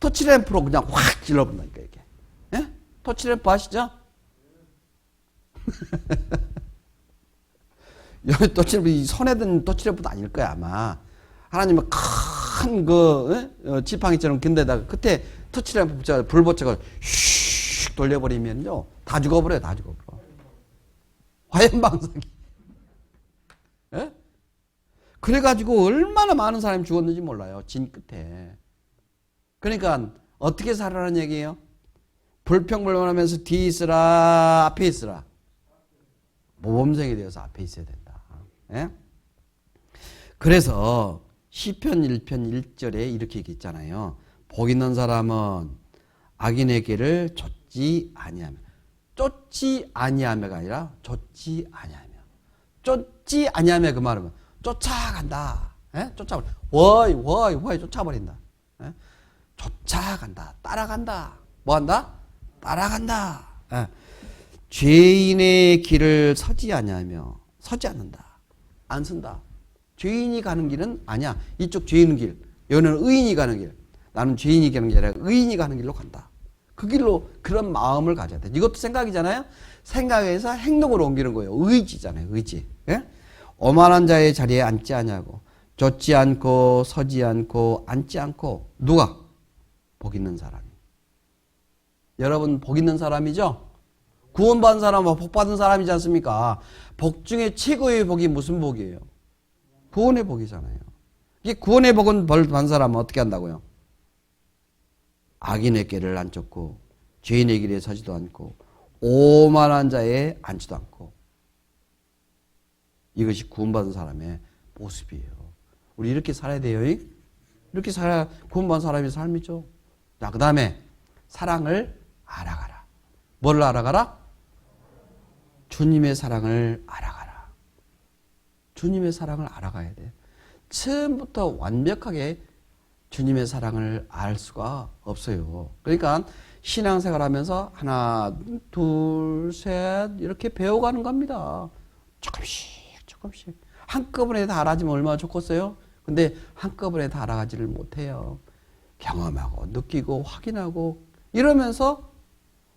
[SPEAKER 1] 토치램프로 그냥 확 찔러본다니까, 이게. 예? 토치램프 아시죠? 여기 토치램프, 손에 든 토치램프도 아닐 거야, 아마. 하나님은 큰 지팡이처럼 근데다가 끝에 토치램프 붙여, 불 붙여서 슉 돌려버리면요. 다 죽어버려요, 다 죽어버려. 화염방사기. 예? 그래가지고 얼마나 많은 사람이 죽었는지 몰라요. 진 끝에. 그러니까 어떻게 살아라는 얘기예요? 불평불만하면서 뒤에 있으라, 앞에 있으라. 모범생이 되어서 앞에 있어야 된다. 예? 그래서 시편 1편 1절에 이렇게 얘기했잖아요. 복 있는 사람은 악인의 길을 좇지 아니하며. 쫓지 아니하며가 아니라 쫓지 아니하며. 쫓지 아니하며 그 말은 쫓아간다. 예? 쫓아버려. 워이 쫓아버린다. 예? 쫓아간다. 따라간다. 뭐한다? 따라간다. 예. 죄인의 길을 서지 아니하며 서지 않는다. 안 쓴다. 죄인이 가는 길은 아니야. 이쪽 죄인 길. 여기는 의인이 가는 길. 나는 죄인이 가는 게 아니라 의인이 가는 길로 간다. 그 길로 그런 마음을 가져야 돼. 이것도 생각이잖아요. 생각에서 행동으로 옮기는 거예요. 의지잖아요. 의지. 예? 오만한 자의 자리에 앉지 아니하고 쫓지 않고 서지 않고 앉지 않고 누가? 복 있는 사람이. 여러분 복 있는 사람이죠? 구원받은 사람과 복 받은 사람이지 않습니까? 복 중에 최고의 복이 무슨 복이에요? 구원의 복이잖아요. 이게 구원의 복은 벌 받은 사람은 어떻게 한다고요? 악인의 길을 안 쫓고 죄인의 길에 서지도 않고 오만한 자에 앉지도 않고. 이것이 구원받은 사람의 모습이에요. 우리 이렇게 살아야 돼요. 이렇게 살아야 구원받은 사람의 삶이죠. 자, 그 다음에 사랑을 알아가라. 뭘 알아가라? 주님의 사랑을 알아가라. 주님의 사랑을 알아가야 돼. 처음부터 완벽하게 주님의 사랑을 알 수가 없어요. 그러니까 신앙생활 하면서 하나, 둘, 셋 이렇게 배워가는 겁니다. 조금씩. 한꺼번에 다 알아지면 얼마나 좋겠어요? 근데 한꺼번에 다 알아가지를 못해요. 경험하고 느끼고 확인하고 이러면서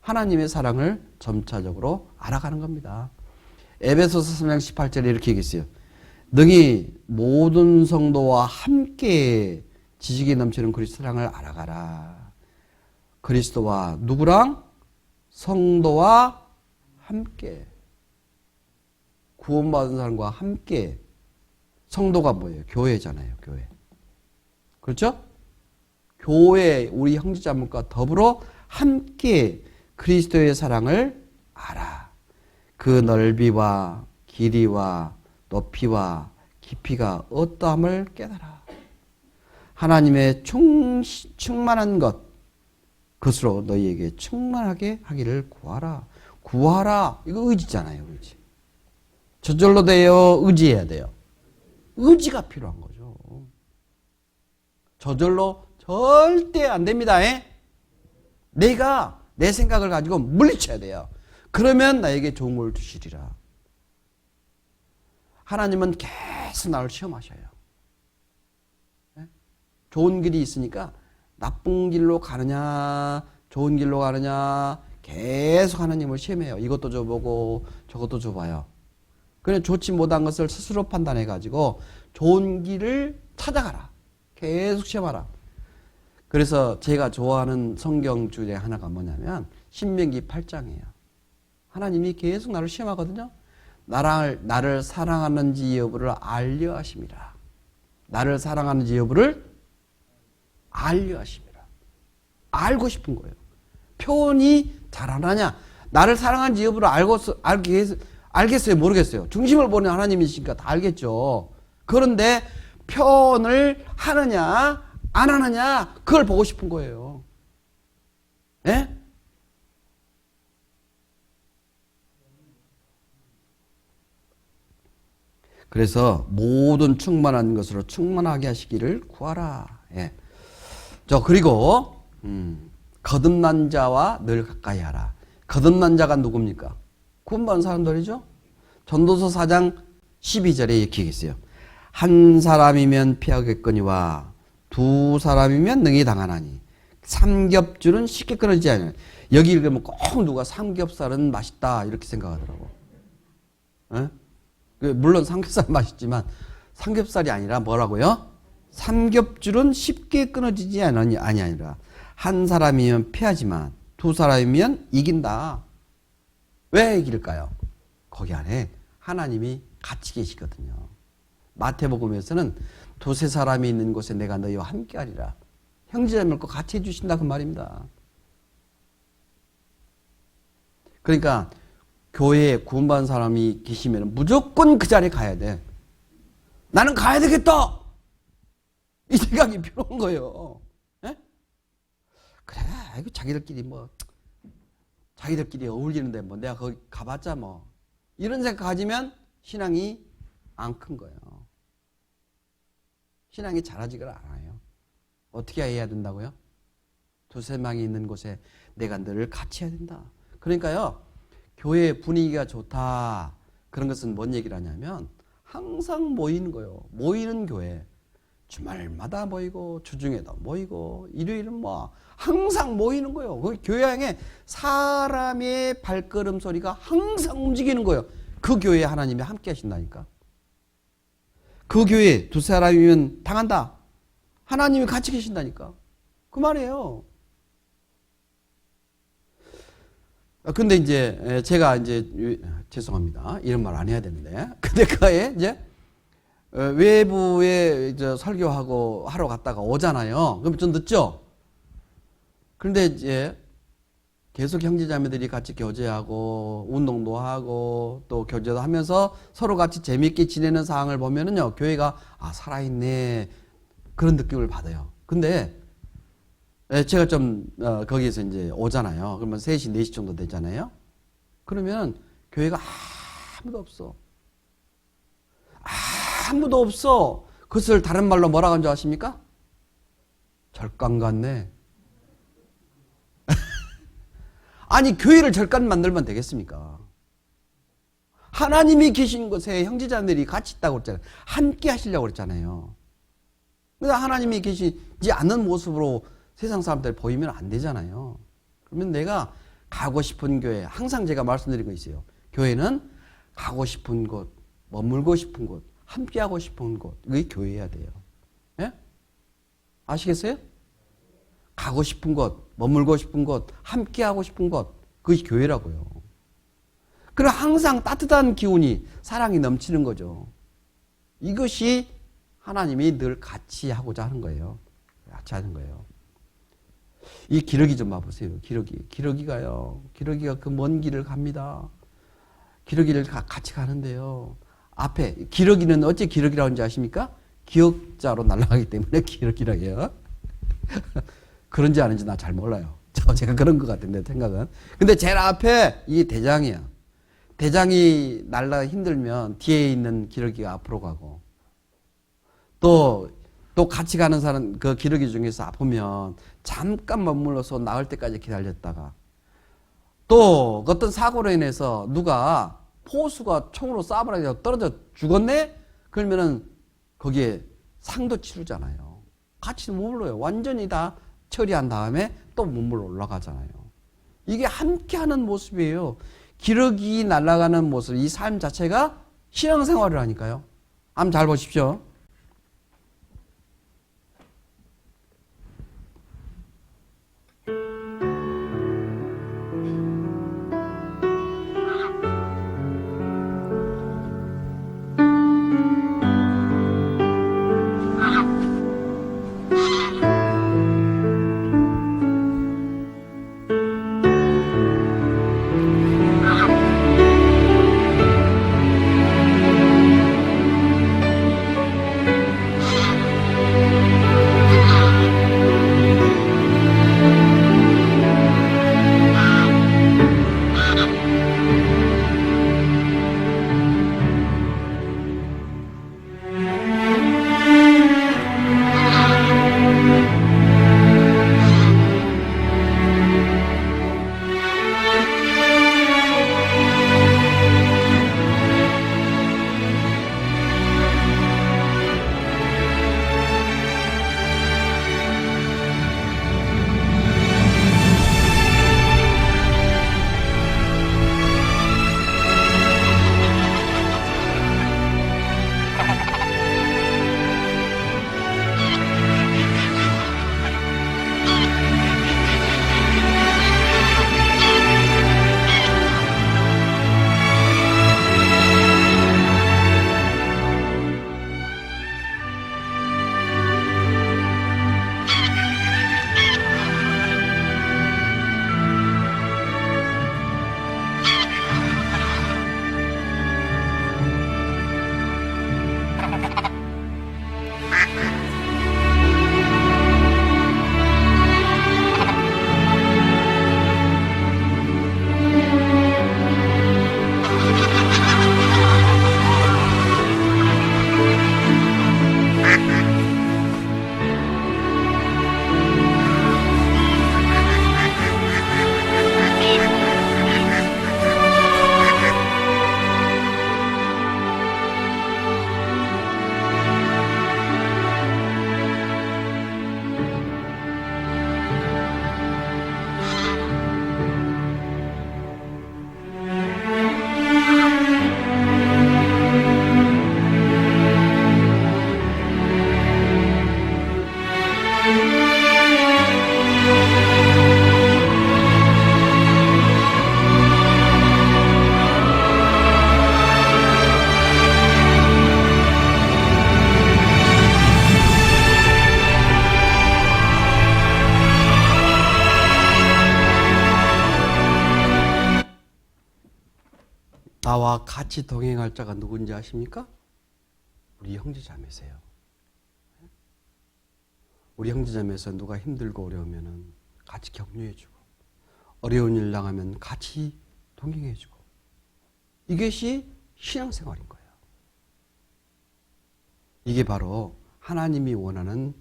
[SPEAKER 1] 하나님의 사랑을 점차적으로 알아가는 겁니다. 에베소서 3장 18절에 이렇게 얘기했어요. 능히 모든 성도와 함께 지식이 넘치는 그리스도 사랑을 알아가라. 그리스도와 누구랑? 성도와 함께. 구원받은 사람과 함께. 성도가 뭐예요? 교회잖아요. 교회. 그렇죠? 교회 우리 형제자매과 더불어 함께 그리스도의 사랑을 알아. 그 넓이와 길이와 높이와 깊이가 어떠함을 깨달아. 하나님의 충만한 그것으로 너희에게 충만하게 하기를 구하라. 구하라. 이거 의지잖아요. 의지. 저절로 돼요? 의지해야 돼요? 의지가 필요한 거죠. 저절로 절대 안 됩니다. 내가 내 생각을 가지고 물리쳐야 돼요. 그러면 나에게 좋은 걸 주시리라. 하나님은 계속 나를 시험하셔요. 좋은 길이 있으니까 나쁜 길로 가느냐 좋은 길로 가느냐 계속 하나님을 시험해요. 이것도 줘보고 저것도 줘봐요. 그냥 좋지 못한 것을 스스로 판단해 가지고 좋은 길을 찾아가라. 계속 시험하라. 그래서 제가 좋아하는 성경 중에 하나가 뭐냐면 신명기 8장이에요. 하나님이 계속 나를 시험하거든요. 나를 사랑하는지 여부를 알려 하심이라. 나를 사랑하는지 여부를 알려 하심이라. 알고 싶은 거예요. 표현이 잘 안 하냐? 나를 사랑하는지 여부를 알겠어요? 모르겠어요? 중심을 보는 하나님이시니까 다 알겠죠. 그런데 표현을 하느냐 안 하느냐 그걸 보고 싶은 거예요. 예? 그래서 모든 충만한 것으로 충만하게 하시기를 구하라. 예. 그리고 거듭난 자와 늘 가까이 하라. 거듭난 자가 누굽니까? 구원받은 사람들이죠. 전도서 4장 12절에 이렇게 얘기했어요. 한 사람이면 피하겠거니와 두 사람이면 능히 당하나니 삼겹줄은 쉽게 끊어지지 않아요. 여기 읽으면 꼭 누가 삼겹살은 맛있다 이렇게 생각하더라고. 에? 물론 삼겹살 맛있지만 삼겹살이 아니라 뭐라고요? 삼겹줄은 쉽게 끊어지지 아니라 한 사람이면 피하지만 두 사람이면 이긴다. 왜 이길까요? 거기 안에 하나님이 같이 계시거든요. 마태복음에서는 두세 사람이 있는 곳에 내가 너희와 함께하리라. 형제자매과 같이 해주신다 그 말입니다. 그러니까 교회에 구원받은 사람이 계시면 무조건 그 자리에 가야 돼. 나는 가야 되겠다. 이 생각이 필요한 거예요. 에? 그래, 자기들끼리 자기들끼리 어울리는데 뭐 내가 거기 가봤자 뭐 이런 생각 가지면 신앙이 안 큰 거예요. 신앙이 자라지를 않아요. 어떻게 해야 된다고요? 두세 명이 있는 곳에 내가 늘 같이 해야 된다. 그러니까요, 교회 분위기가 좋다. 그런 것은 뭔 얘기를 하냐면 항상 모이는 거예요. 모이는 교회. 주말마다 모이고 주중에도 모이고 일요일은 뭐 항상 모이는 거예요. 그 교회 안에 사람의 발걸음 소리가 항상 움직이는 거예요. 그 교회에 하나님이 함께 하신다니까. 그 교회에 두 사람이면 당한다. 하나님이 같이 계신다니까. 그 말이에요. 근데 이제 제가 이제 죄송합니다. 이런 말 안 해야 되는데. 근데 그에 이제 외부에 이제 설교하고 하러 갔다가 오잖아요. 그럼 좀 늦죠? 그런데 이제 계속 형제자매들이 같이 교제하고 운동도 하고 또 교제도 하면서 서로 같이 재밌게 지내는 상황을 보면은요, 교회가 살아있네. 그런 느낌을 받아요. 근데 제가 좀 거기에서 이제 오잖아요. 그러면 3시, 4시 정도 되잖아요. 그러면 교회가 아무도 없어. 아무도 없어. 그것을 다른 말로 뭐라고 하는 줄 아십니까? 절간 같네. 아니, 교회를 절간 만들면 되겠습니까? 하나님이 계신 곳에 형제자매들이 같이 있다고 그랬잖아요. 함께 하시려고 그랬잖아요. 근데 하나님이 계시지 않는 모습으로 세상 사람들 보이면 안 되잖아요. 그러면 내가 가고 싶은 교회, 항상 제가 말씀드린 거 있어요. 교회는 가고 싶은 곳, 머물고 싶은 곳, 함께하고 싶은 곳, 그게 교회여야 돼요. 예? 아시겠어요? 가고 싶은 곳, 머물고 싶은 곳, 함께하고 싶은 곳, 그것이 교회라고요. 그럼 항상 따뜻한 기운이, 사랑이 넘치는 거죠. 이것이 하나님이 늘 같이 하고자 하는 거예요. 같이 하는 거예요. 이 기러기 좀 봐보세요. 기러기가요. 기러기가 그 먼 길을 갑니다. 기러기를 같이 가는데요. 앞에 기러기는 어째 기러기라고 하는지 아십니까? 기역자로 날아가기 때문에 기러기라고 해요. 그런지 아닌지 나 잘 몰라요. 제가 그런 것 같은데 생각은. 근데 제일 앞에 이 대장이야. 대장이 날아가기 힘들면 뒤에 있는 기러기가 앞으로 가고 또 같이 가는 사람 그 기러기 중에서 아프면 잠깐 머물러서 나을 때까지 기다렸다가 또 어떤 사고로 인해서 누가 포수가 총으로 쏴버려서 떨어져 죽었네? 그러면은 거기에 상도 치르잖아요. 같이 머물러요. 완전히 다 처리한 다음에 또 몸으로 올라가잖아요. 이게 함께하는 모습이에요. 기러기 날아가는 모습, 이 삶 자체가 신앙생활을 하니까요. 한번 잘 보십시오. 나와 같이 동행할 자가 누군지 아십니까? 우리 형제자매세요. 우리 형제자매에서 누가 힘들고 어려우면 같이 격려해주고, 어려운 일 당하면 같이 동행해주고, 이것이 신앙생활인 거예요. 이게 바로 하나님이 원하는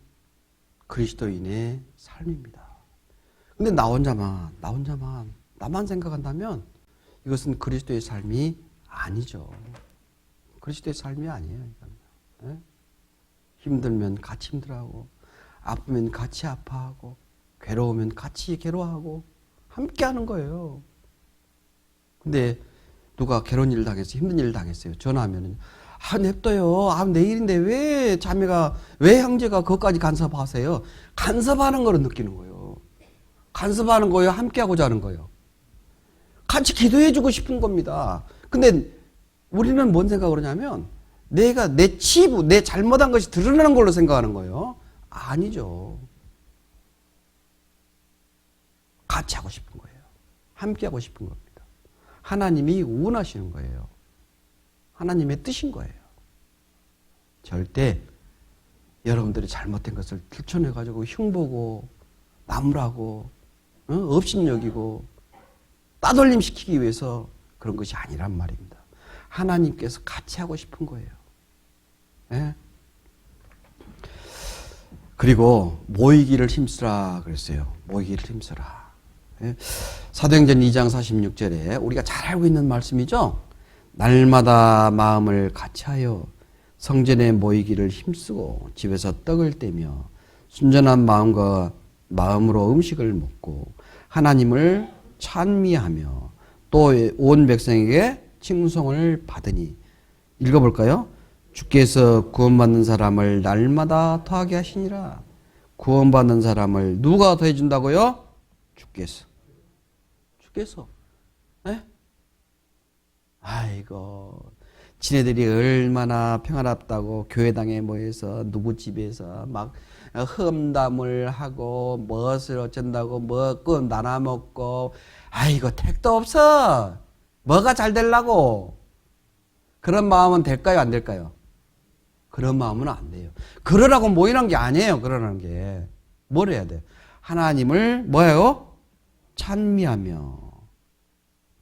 [SPEAKER 1] 그리스도인의 삶입니다. 근데 나 혼자만, 나만 생각한다면 이것은 그리스도의 삶이 아니죠. 그리스도의 삶이 아니에요. 네? 힘들면 같이 힘들어하고, 아프면 같이 아파하고, 괴로우면 같이 괴로워하고, 함께 하는 거예요. 근데 누가 괴로운 일 당했어요, 힘든 일 당했어요, 전화하면은 냅둬요. 내일인데 왜 자매가, 왜 형제가 그것까지 간섭하세요? 간섭하는 거로 느끼는 거예요. 간섭하는 거예요, 함께하고자 하는 거예요. 같이 기도해주고 싶은 겁니다. 근데 우리는 뭔 생각을 하냐면, 내가 내 치부, 내 잘못한 것이 드러나는 걸로 생각하는 거예요. 아니죠. 같이 하고 싶은 거예요. 함께 하고 싶은 겁니다. 하나님이 원하시는 거예요. 하나님의 뜻인 거예요. 절대 여러분들이 잘못된 것을 들춰내가지고 흉보고 나무라고 업신여기고 따돌림시키기 위해서 그런 것이 아니란 말입니다. 하나님께서 같이 하고 싶은 거예요. 예? 그리고 모이기를 힘쓰라 그랬어요. 모이기를 힘쓰라. 예? 사도행전 2장 46절에 우리가 잘 알고 있는 말씀이죠. 날마다 마음을 같이하여 성전에 모이기를 힘쓰고 집에서 떡을 떼며 순전한 마음으로 음식을 먹고 하나님을 찬미하며 또 온 백성에게 칭송을 받으니. 읽어볼까요? 주께서 구원받는 사람을 날마다 더하게 하시니라. 구원받는 사람을 누가 더해준다고요? 주께서. 네? 아이고, 지네들이 얼마나 평화롭다고 교회당에 모여서 누구 집에서 막 험담을 하고 무엇을 어쩐다고 먹고 나눠 먹고, 아이고 택도 없어. 뭐가 잘 되려고. 그런 마음은 될까요, 안 될까요? 그런 마음은 안 돼요. 그러라고 모이는 게 아니에요. 그러는 게. 뭘 해야 돼요? 하나님을 뭐예요? 찬미하며.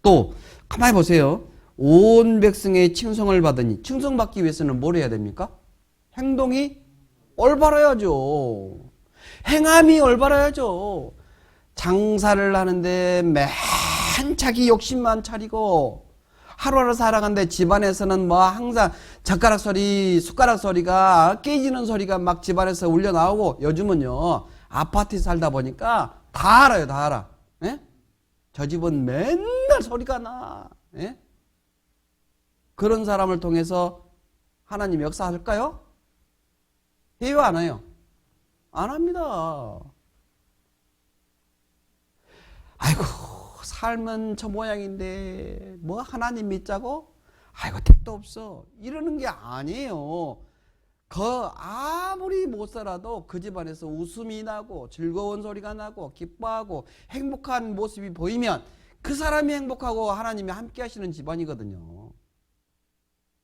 [SPEAKER 1] 또 가만히 보세요. 온 백성의 칭송을 받으니. 칭송받기 위해서는 뭘 해야 됩니까? 행동이 올바라야죠. 행함이 올바라야죠. 장사를 하는데 맨 자기 욕심만 차리고 하루하루 살아가는데 집안에서는 뭐 항상 젓가락 소리, 숟가락 소리가 깨지는 소리가 막 집안에서 울려 나오고, 요즘은요 아파트에 살다 보니까 다 알아요. 다 알아. 예? 저 집은 맨날 소리가 나. 예? 그런 사람을 통해서 하나님 역사할까요? 해요, 안 해요? 안 합니다. 아이고, 삶은 저 모양인데 뭐 하나님 믿자고? 아이고, 택도 없어. 이러는 게 아니에요. 아무리 못 살아도 그 집안에서 웃음이 나고 즐거운 소리가 나고 기뻐하고 행복한 모습이 보이면 그 사람이 행복하고 하나님이 함께 하시는 집안이거든요.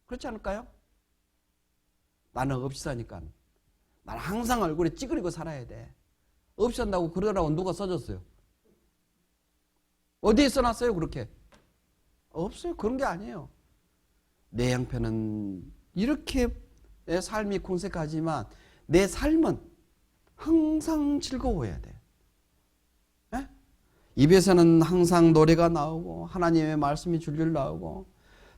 [SPEAKER 1] 그렇지 않을까요? 나는 없이 사니까. 나는 항상 얼굴에 찌그리고 살아야 돼. 없이 산다고 그러라고 누가 써줬어요? 어디에 써놨어요, 그렇게? 없어요. 그런 게 아니에요. 내 형편은 이렇게 내 삶이 궁색하지만 내 삶은 항상 즐거워야 돼. 네? 입에서는 항상 노래가 나오고 하나님의 말씀이 줄줄 나오고,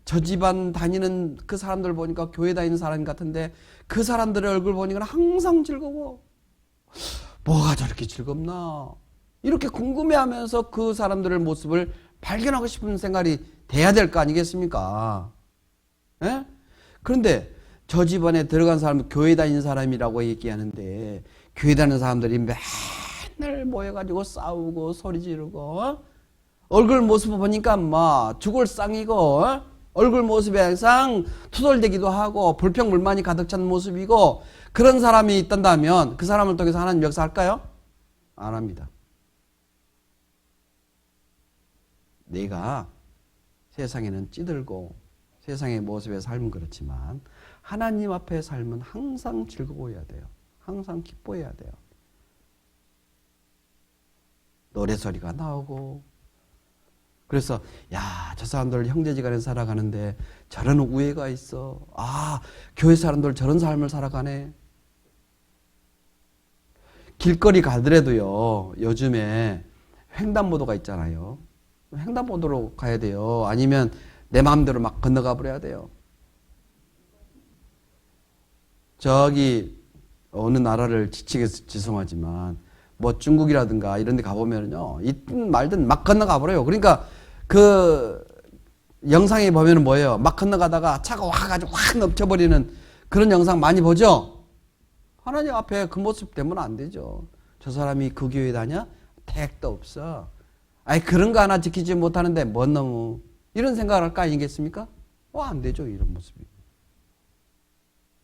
[SPEAKER 1] 저 집안 다니는 그 사람들 보니까 교회 다니는 사람 같은데 그 사람들의 얼굴 보니까 항상 즐거워. 뭐가 저렇게 즐겁나? 이렇게 궁금해하면서 그 사람들의 모습을 발견하고 싶은 생각이 돼야 될 거 아니겠습니까? 예? 그런데 저 집안에 들어간 사람은 교회 다니는 사람이라고 얘기하는데, 교회 다니는 사람들이 맨날 모여가지고 싸우고 소리 지르고, 얼굴 모습을 보니까 막 죽을 상이고, 얼굴 모습이 항상 투덜대기도 하고 불평불만이 가득 찬 모습이고, 그런 사람이 있단다면 그 사람을 통해서 하나님 역사할까요? 안 합니다. 내가 세상에는 찌들고 세상의 모습의 삶은 그렇지만 하나님 앞의 삶은 항상 즐거워야 돼요. 항상 기뻐해야 돼요. 노래소리가 나오고, 그래서 야, 저 사람들 형제지간에 살아가는데 저런 우애가 있어. 아, 교회 사람들 저런 삶을 살아가네. 길거리 가더라도요, 요즘에 횡단보도가 있잖아요. 횡단보도로 가야 돼요. 아니면 내 마음대로 막 건너가 버려야 돼요. 저기 어느 나라를 지치겠어 죄송하지만 뭐 중국이라든가 이런 데 가보면요, 있든 말든 막 건너가 버려요. 그러니까 그 영상에 보면은 뭐예요? 막 건너가다가 차가 와가지고 확 넘쳐버리는 그런 영상 많이 보죠? 하나님 앞에 그 모습 되면 안 되죠. 저 사람이 그 교회 다녀? 택도 없어. 아니, 그런 거 하나 지키지 못하는데 뭔 너무 이런 생각을 할 거 아니겠습니까? 안 되죠, 이런 모습이.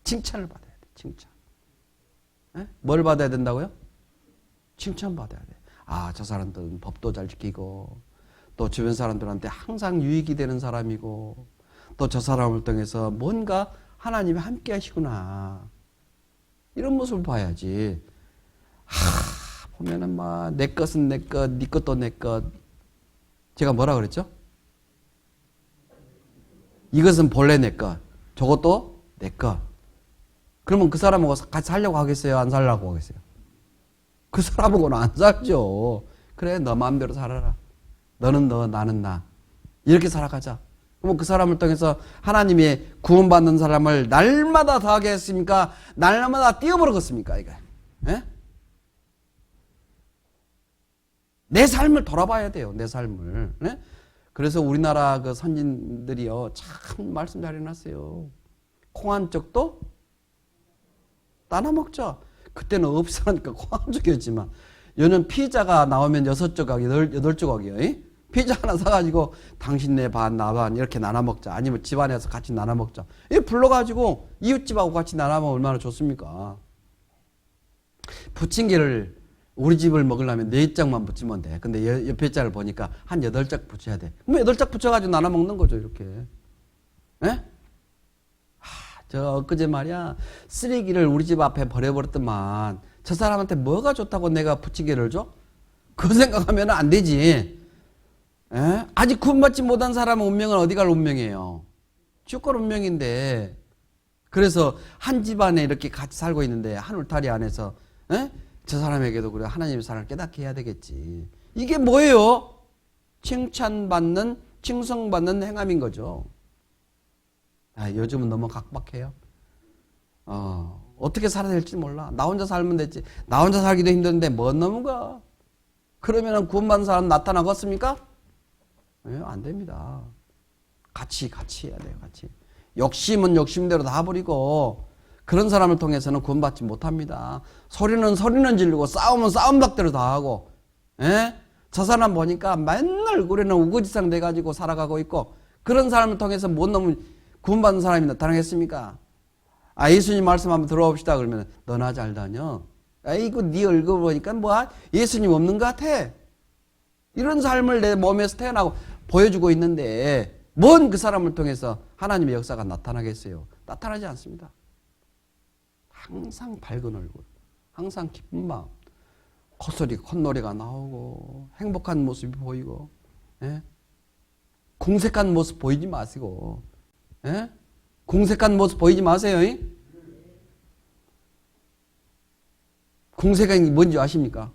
[SPEAKER 1] 칭찬을 받아야 돼, 칭찬. 에? 뭘 받아야 된다고요? 칭찬받아야 돼. 아, 저 사람들은 법도 잘 지키고, 또 주변 사람들한테 항상 유익이 되는 사람이고, 또 저 사람을 통해서 뭔가 하나님이 함께 하시구나. 이런 모습을 봐야지. 보면은 막, 내 것은 내 것, 네 것도 내 것. 제가 뭐라 그랬죠? 이것은 본래 내 것, 저것도 내 것. 그러면 그 사람하고 같이 살려고 하겠어요? 안 살려고 하겠어요? 그 사람하고는 안 살죠. 그래, 너 마음대로 살아라. 너는 너, 나는 나. 이렇게 살아가자. 그럼 그 사람을 통해서 하나님의 구원받는 사람을 날마다 더 하게 했습니까? 날마다 띄워버렸습니까? 이거. 예? 내 삶을 돌아봐야 돼요. 내 삶을. 예? 그래서 우리나라 그 선진들이요, 참 말씀 잘 해놨어요. 콩 한 쪽도 따나 먹자. 그때는 없으니까 콩 한 쪽이었지만, 요즘 피자가 나오면 6조각, 8조각이에요. 피자 하나 사가지고 당신네 반, 나 반 이렇게 나눠 먹자. 아니면 집안에서 같이 나눠 먹자. 이 불러가지고 이웃집하고 같이 나눠 먹으면 얼마나 좋습니까? 부침개를 우리 집을 먹으려면 4장만 붙이면 돼. 근데 옆에 짝을 보니까 한 8짝 붙여야 돼. 그럼 8짝 붙여가지고 나눠 먹는 거죠, 이렇게. 예? 저 엊그제 말이야, 쓰레기를 우리 집 앞에 버려버렸더만 저 사람한테 뭐가 좋다고 내가 부침개를 줘? 그 생각하면 안 되지. 에? 아직 구원받지 못한 사람의 운명은 어디 갈 운명이에요? 주권 운명인데. 그래서 한 집안에 이렇게 같이 살고 있는데 한 울타리 안에서 에? 저 사람에게도 그래, 하나님의 사랑을 깨닫게 해야 되겠지. 이게 뭐예요? 칭찬받는, 칭송받는 행함인 거죠. 요즘은 너무 각박해요. 어떻게 살아야 될지 몰라. 나 혼자 살면 됐지. 나 혼자 살기도 힘든데 뭔 놈인가? 그러면 구원받은 사람 나타나겠습니까? 안 됩니다. 같이 해야 돼요. 같이. 욕심은 욕심대로 다 버리고, 그런 사람을 통해서는 구원받지 못합니다. 소리는 지르고, 싸움은 싸움닭대로 다 하고, 저 사람 보니까 맨날 얼굴에는 우거지상 돼가지고 살아가고 있고, 그런 사람을 통해서 뭔 놈은 구원받는 사람이 나타나겠습니까? 예수님 말씀 한번 들어봅시다. 그러면 너나 잘 다녀. 이거 네 얼굴 보니까 뭐 예수님 없는 것 같아. 이런 삶을 내 몸에서 태어나고 보여주고 있는데 뭔 그 사람을 통해서 하나님의 역사가 나타나겠어요? 나타나지 않습니다. 항상 밝은 얼굴, 항상 기쁜 마음, 콧노래가 나오고 행복한 모습이 보이고, 궁색한 모습 보이지 마시고, 궁색한 모습 보이지 마세요. 궁색한 게 뭔지 아십니까?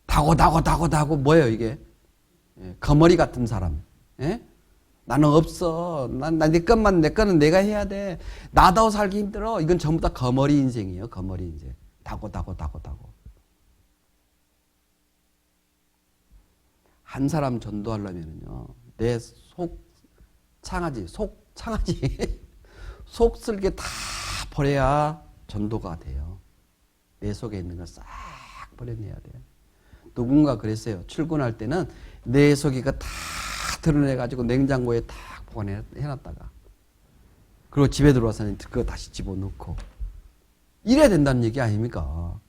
[SPEAKER 1] 다고 뭐예요 이게? 거머리 같은 사람. 나는 없어. 내 거는 내가 해야 돼. 나도 살기 힘들어. 이건 전부 다 거머리 인생이에요. 거머리 인생. 다고. 한 사람 전도하려면요, 내 창아지 속슬게 다 버려야 전도가 돼요. 내 속에 있는 걸 싹 버려내야 돼요. 누군가 그랬어요. 출근할 때는 내 속이가 다 드러내가지고 냉장고에 딱 보관해놨다가, 그리고 집에 들어와서는 그거 다시 집어넣고, 이래야 된다는 얘기 아닙니까?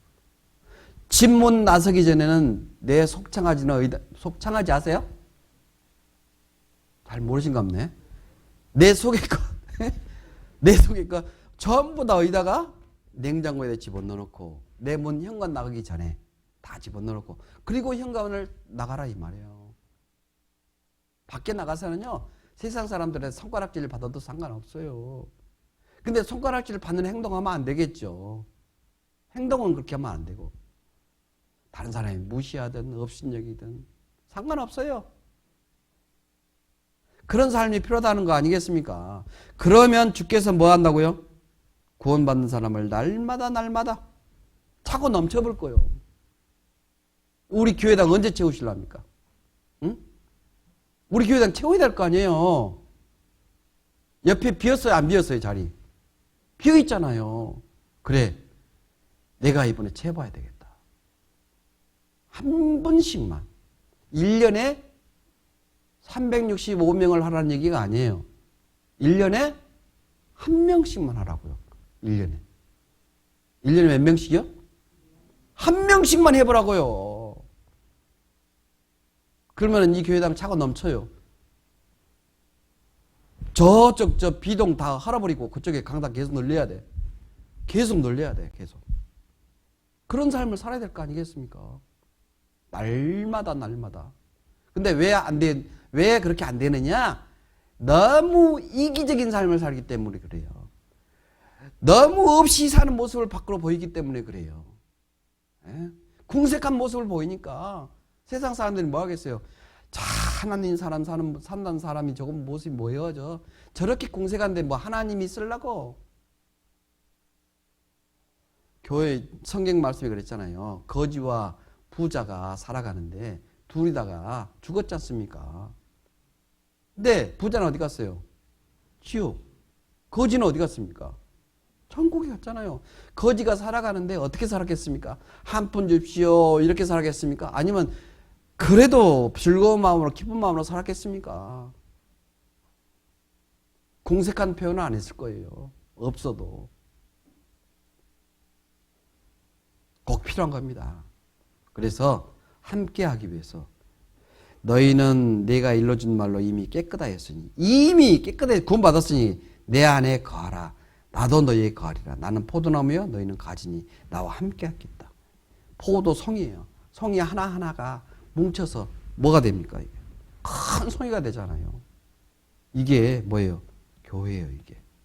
[SPEAKER 1] 집 문 나서기 전에는 내 속창아지 아세요? 잘 모르신가 보네. 내 속에 거, 내 속에 거 전부 다 어디다가 냉장고에 집어넣어놓고 내 문 현관 나가기 전에 다 집어넣어놓고 그리고 현관을 나가라 이 말이에요. 밖에 나가서는요 세상 사람들의 손가락질을 받아도 상관없어요. 근데 손가락질을 받는 행동하면 안 되겠죠. 행동은 그렇게 하면 안 되고 다른 사람이 무시하든 업신여기든 상관없어요. 그런 삶이 필요하다는 거 아니겠습니까? 그러면 주께서 뭐 한다고요? 구원받는 사람을 날마다 차고 넘쳐볼 거예요. 우리 교회당 언제 채우실랍니까? 응? 우리 교회당 채워야 될 거 아니에요. 옆에 비었어요? 안 비었어요? 자리? 비어 있잖아요. 그래, 내가 이번에 채워봐야 되겠다. 한 번씩만 1년에 365명을 하라는 얘기가 아니에요. 1년에 한 명씩만 하라고요. 1년에 몇 명씩이요? 한 명씩만 해보라고요. 그러면 이 교회당 차가 넘쳐요. 저쪽 저 비동 다 헐어버리고 그쪽에 강당 계속 늘려야 돼. 계속 늘려야 돼. 계속. 그런 삶을 살아야 될 거 아니겠습니까? 날마다. 근데 왜 그렇게 안 되느냐? 너무 이기적인 삶을 살기 때문에 그래요. 너무 없이 사는 모습을 밖으로 보이기 때문에 그래요. 예? 궁색한 모습을 보이니까 세상 사람들이 뭐 하겠어요? 자, 하나님 산다는 사람이 조금 모습이 뭐예요? 저렇게 궁색한데 뭐 하나님이 쓰려고? 교회 성경 말씀이 그랬잖아요. 거지와 부자가 살아가는데 둘이다가 죽었지 않습니까? 근데 부자는 어디 갔어요? 지옥. 거지는 어디 갔습니까? 천국에 갔잖아요. 거지가 살아가는데 어떻게 살았겠습니까? 한 푼 줍시오 이렇게 살았겠습니까? 아니면 그래도 즐거운 마음으로 기쁜 마음으로 살았겠습니까? 궁색한 표현은 안 했을 거예요. 없어도. 꼭 필요한 겁니다. 그래서 함께 하기 위해서 너희는 내가 일러준 말로 이미 깨끗하였으니 이미 깨끗해 구원받았으니 내 안에 거하라. 나도 너희에 거하리라. 나는 포도나무여 너희는 가지니 나와 함께 하겠다. 포도송이에요. 송이 하나하나가 뭉쳐서 뭐가 됩니까? 이게? 큰 송이가 되잖아요. 이게 뭐예요? 교회예요.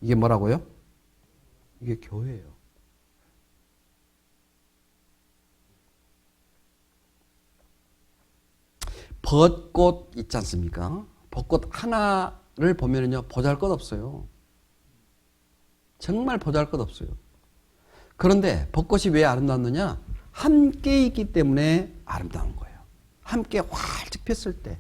[SPEAKER 1] 이게 뭐라고요? 이게 교회예요. 벚꽃 있지 않습니까? 벚꽃 하나를 보면은요, 보잘것없어요. 정말 보잘것없어요. 그런데 벚꽃이 왜 아름답느냐? 함께 있기 때문에 아름다운 거예요. 함께 활짝 폈을 때.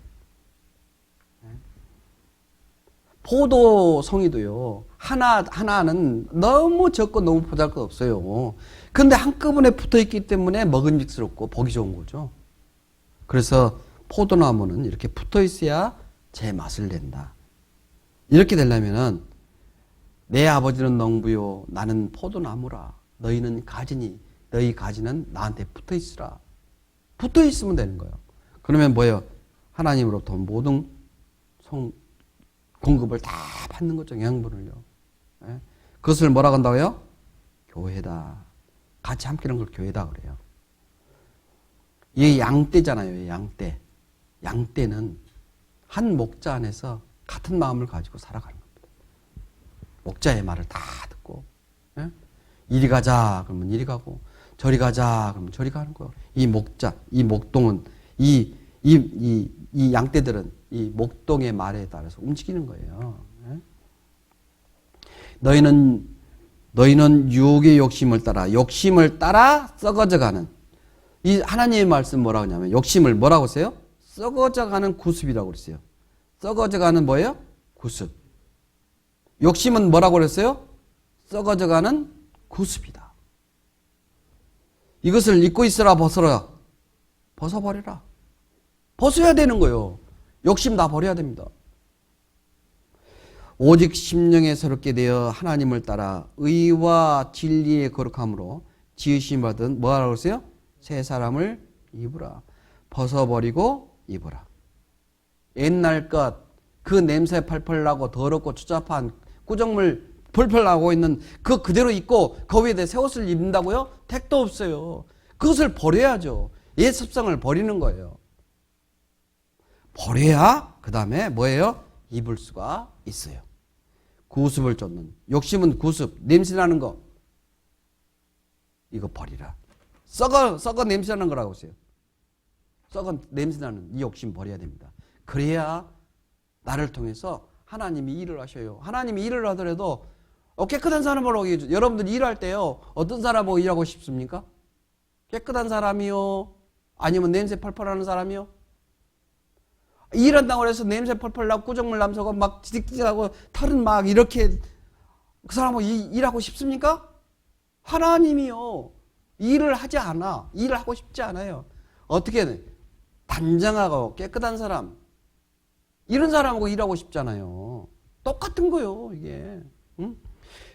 [SPEAKER 1] 포도송이도요, 하나는 너무 적고 너무 보잘것없어요. 근데 한꺼번에 붙어 있기 때문에 먹음직스럽고 보기 좋은 거죠. 그래서 포도나무는 이렇게 붙어 있어야 제 맛을 낸다. 이렇게 되려면은 내 아버지는 농부요 나는 포도나무라. 너희는 가지니 너희 가지는 나한테 붙어 있으라. 붙어 있으면 되는 거예요. 그러면 뭐예요? 하나님으로부터 모든 공급을 다 받는 거죠. 영양분을요. 예? 그것을 뭐라고 한다고요? 교회다. 같이 함께 하는 걸 교회다 그래요. 이게 양떼잖아요. 양떼. 양떼는 한 목자 안에서 같은 마음을 가지고 살아가는 겁니다. 목자의 말을 다 듣고, 예? 이리 가자 그러면 이리 가고, 저리 가자 그러면 저리 가는 거예요. 이 목자, 이 목동은 이 양떼들은 이 목동의 말에 따라서 움직이는 거예요. 예? 너희는 유혹의 욕심을 따라 썩어져가는, 이 하나님의 말씀 뭐라고 하냐면 욕심을 뭐라고 했어요? 썩어져가는 구습이라고 그랬어요. 썩어져가는 뭐예요? 구습. 욕심은 뭐라고 그랬어요? 썩어져가는 구습이다. 이것을 잊고 있으라 벗어라. 벗어버리라. 벗어야 되는 거예요. 욕심 다 버려야 됩니다. 오직 심령에 새롭게 되어 하나님을 따라 의와 진리의 거룩함으로 지으심 받은 뭐라고 했어요? 새 사람을 입으라. 벗어버리고 입으라. 옛날 것, 그 냄새 펄펄 나고 더럽고 추잡한 꾸정물 펄펄 나고 있는 그 그대로 입고 그 위에 새 옷을 입는다고요? 택도 없어요. 그것을 버려야죠. 옛 습성을 버리는 거예요. 버려야 그 다음에 뭐예요? 입을 수가 있어요. 구습을 쫓는, 욕심은 구습, 냄새나는 거 이거 버리라. 썩어 냄새나는 거라고 하세요. 썩은 냄새나는 이 욕심 버려야 됩니다. 그래야 나를 통해서 하나님이 일을 하셔요. 하나님이 일을 하더라도 깨끗한 사람으로, 여러분들 일할 때요, 어떤 사람하고 일하고 싶습니까? 깨끗한 사람이요? 아니면 냄새 펄펄하는 사람이요? 일한다고 해서 냄새 펄펄 나고 꾸정물 남서고 막 지득지득하고 털은 막 이렇게 그 사람하고 일하고 싶습니까? 하나님이요, 일을 하지 않아. 일을 하고 싶지 않아요. 어떻게 단정하고 깨끗한 사람, 이런 사람하고 일하고 싶잖아요. 똑같은 거요, 이게. 응?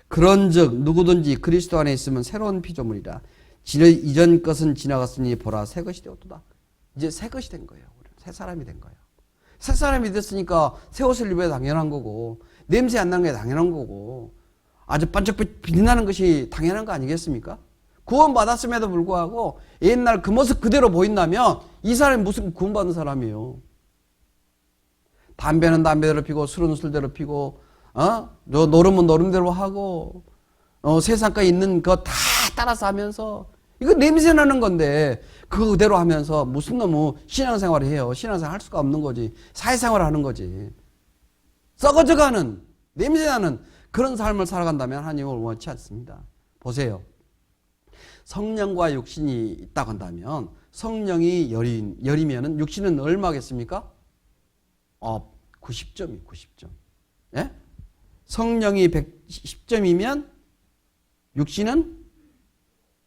[SPEAKER 1] 그런즉 누구든지 그리스도 안에 있으면 새로운 피조물이라. 이전 것은 지나갔으니 보라 새 것이 되었도다. 이제 새 것이 된 거예요. 새 사람이 된 거예요. 새 사람이 됐으니까 새 옷을 입어야 당연한 거고, 냄새 안 나는 게 당연한 거고, 아주 반짝반짝 빛나는 것이 당연한 거 아니겠습니까? 구원받았음에도 불구하고 옛날 그 모습 그대로 보인다면 이 사람이 무슨 구원받은 사람이에요? 담배는 담배대로 피고 술은 술대로 피고 노름은 노름대로 하고 세상가에 있는 거 다 따라서 하면서 이거 냄새나는 건데 그대로 하면서 무슨 놈의 신앙생활을 해요. 신앙생활 할 수가 없는 거지. 사회생활을 하는 거지. 썩어져가는 냄새나는 그런 삶을 살아간다면 하나님을 원치 않습니다. 보세요. 성령과 육신이 있다고 한다면 성령이 열이면은 육신은 얼마겠습니까? 90점이 90점. 예? 성령이 110점이면 육신은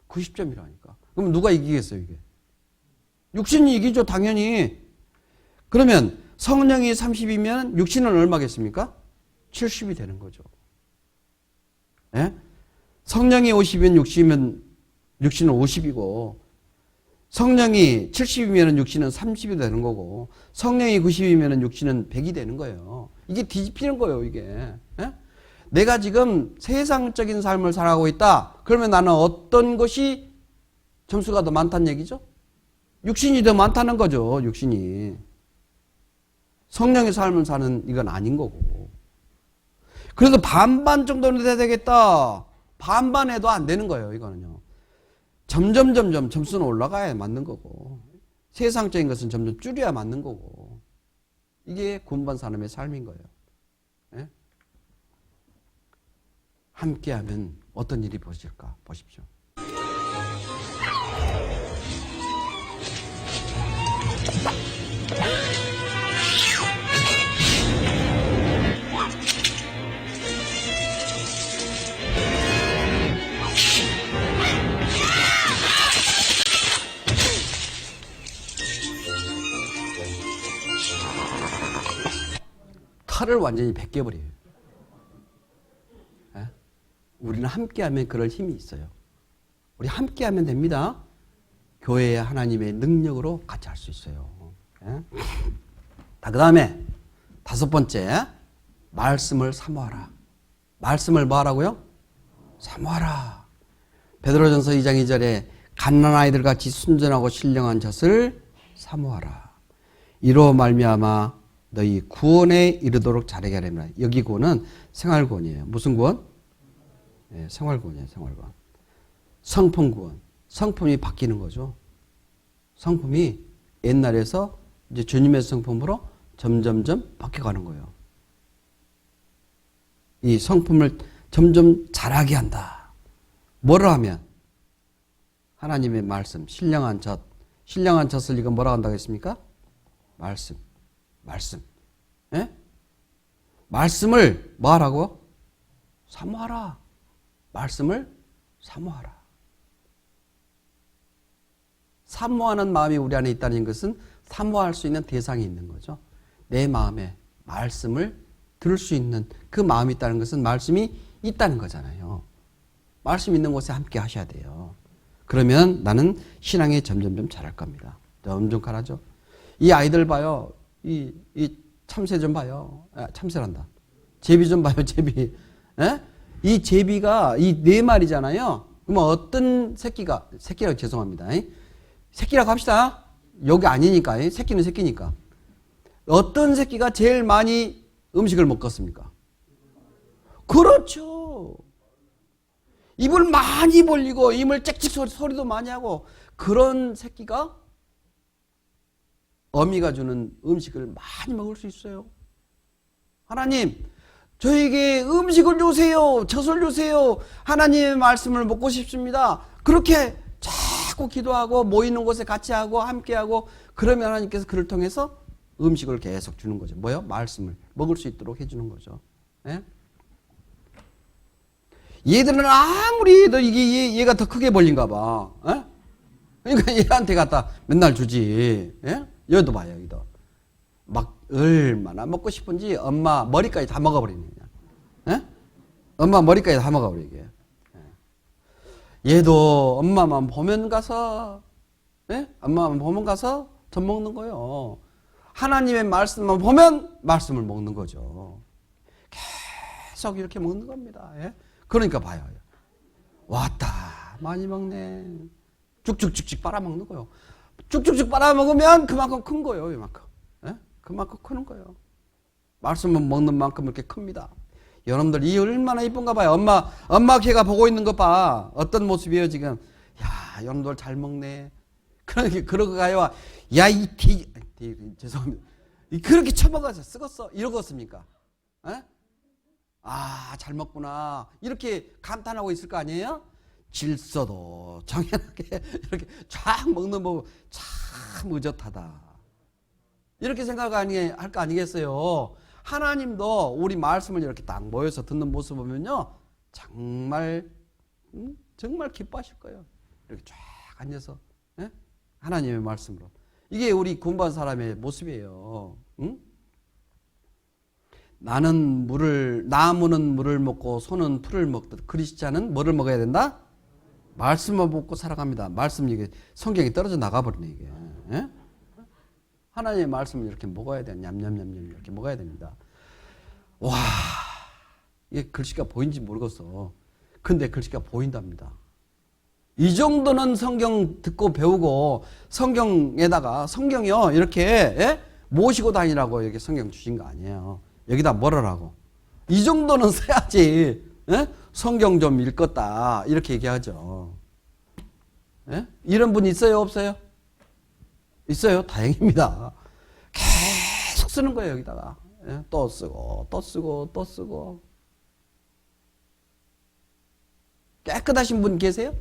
[SPEAKER 1] 90점이라니까. 그럼 누가 이기겠어요, 이게? 육신이 이기죠, 당연히. 그러면 성령이 30이면 육신은 얼마겠습니까? 70이 되는 거죠. 예? 성령이 50이면 육신은 50이고, 성령이 70이면 육신은 30이 되는 거고, 성령이 90이면 육신은 100이 되는 거예요. 이게 뒤집히는 거예요, 이게. 예? 내가 지금 세상적인 삶을 살아가고 있다. 그러면 나는 어떤 것이 점수가 더 많다는 얘기죠? 육신이 더 많다는 거죠, 육신이. 성령의 삶을 사는 이건 아닌 거고. 그래도 반반 정도는 돼야 되겠다. 반반 해도 안 되는 거예요, 이거는요. 점점 점수는 올라가야 맞는 거고, 세상적인 것은 점점 줄여야 맞는 거고, 이게 구원받은 사람의 삶인 거예요. 예? 함께하면 어떤 일이 벌어질까 보십시오. 털을 완전히 벗겨버려요. 예? 우리는 함께하면 그럴 힘이 있어요. 우리 함께하면 됩니다. 교회의 하나님의 능력으로 같이 할 수 있어요. 예? 그 다음에 5번째, 말씀을 사모하라. 말씀을 뭐 하라고요? 사모하라. 베드로전서 2장 2절에 갓난아이들 같이 순전하고 신령한 젖을 사모하라. 이로 말미암아 너희 구원에 이르도록 자라게 하려면. 여기 구원은 생활구원이에요. 무슨 구원? 네, 생활구원이에요. 생활구원. 성품구원. 성품이 바뀌는 거죠. 성품이 옛날에서 이제 주님의 성품으로 점점점 바뀌어가는 거예요. 이 성품을 점점 자라게 한다. 뭐를 하면? 하나님의 말씀, 신령한 젖. 신령한 젖을 이거 뭐라고 한다고 했습니까? 말씀. 예? 말씀을 뭐 하라고? 사모하라. 말씀을 사모하라. 사모하는 마음이 우리 안에 있다는 것은 사모할 수 있는 대상이 있는 거죠. 내 마음에 말씀을 들을 수 있는 그 마음이 있다는 것은 말씀이 있다는 거잖아요. 말씀 있는 곳에 함께 하셔야 돼요. 그러면 나는 신앙이 점점점 자랄 겁니다. 점점 가라죠. 이 아이들 봐요. 이 참새 좀 봐요. 참새란다. 제비 좀 봐요, 제비. 예? 이 제비가 이 네 마리잖아요. 그러면 어떤 새끼라고 죄송합니다. 새끼라고 합시다. 여기 아니니까. 새끼는 새끼니까. 어떤 새끼가 제일 많이 음식을 먹겠습니까? 그렇죠. 입을 많이 벌리고 입을 짹짹 소리도 많이 하고 그런 새끼가 어미가 주는 음식을 많이 먹을 수 있어요. 하나님, 저에게 음식을 주세요. 젖을 주세요. 하나님의 말씀을 먹고 싶습니다. 그렇게 자꾸 기도하고 모이는 곳에 같이 하고 함께하고 그러면 하나님께서 그를 통해서 음식을 계속 주는 거죠. 뭐요? 말씀을 먹을 수 있도록 해주는 거죠. 예? 얘들은 아무리 해도 이게 얘가 더 크게 벌린가 봐. 예? 그러니까 얘한테 갖다 맨날 주지. 예? 여기도 봐요, 여기도. 막 얼마나 먹고 싶은지 엄마 머리까지 다 먹어버리네, 그냥. 예? 엄마 머리까지 다 먹어버리게. 예. 얘도 엄마만 보면 가서, 예? 엄마만 보면 가서 젖 먹는 거예요. 하나님의 말씀만 보면 말씀을 먹는 거죠. 계속 이렇게 먹는 겁니다. 예? 그러니까 봐요. 왔다, 많이 먹네. 쭉쭉쭉쭉 빨아먹는 거예요. 쭉쭉쭉 빨아먹으면 그만큼 큰 거예요. 이만큼. 예? 그만큼 크는 거예요. 말씀을 먹는 만큼 이렇게 큽니다. 여러분들 이 얼마나 이쁜가 봐요. 엄마 걔가 보고 있는 것 봐. 어떤 모습이에요 지금. 야, 여러분들 잘 먹네. 그러고 가요. 야, 죄송합니다. 그렇게 처먹어서 썩었어. 이러겠습니까? 예? 아, 잘 먹구나. 이렇게 감탄하고 있을 거 아니에요? 질서도 정연하게 이렇게 쫙 먹는 법 참 의젓하다. 이렇게 생각할 거 아니겠어요? 하나님도 우리 말씀을 이렇게 딱 모여서 듣는 모습 보면요. 정말 기뻐하실 거예요. 이렇게 쫙 앉아서 예? 하나님의 말씀으로. 이게 우리 군부한 사람의 모습이에요. 응? 나무는 물을 먹고 소는 풀을 먹듯 크리스찬은 뭐를 먹어야 된다? 말씀을 먹고 살아갑니다. 말씀 이게 성경이 떨어져 나가버리네 이게. 예? 하나님의 말씀을 이렇게 먹어야 돼. 냠냠냠냠 이렇게 먹어야 됩니다. 와, 이게 글씨가 보이는지 모르겠어. 근데 글씨가 보인답니다. 이 정도는 성경 듣고 배우고 성경에다가 성경이요 이렇게 예? 모시고 다니라고 이렇게 성경 주신 거 아니에요. 여기다 뭐라고. 이 정도는 써야지 예? 성경 좀 읽었다 이렇게 얘기하죠. 예? 이런 분 있어요 없어요? 있어요. 다행입니다. 계속 쓰는 거예요 여기다가. 예? 또 쓰고 또 쓰고 또 쓰고. 깨끗하신 분 계세요?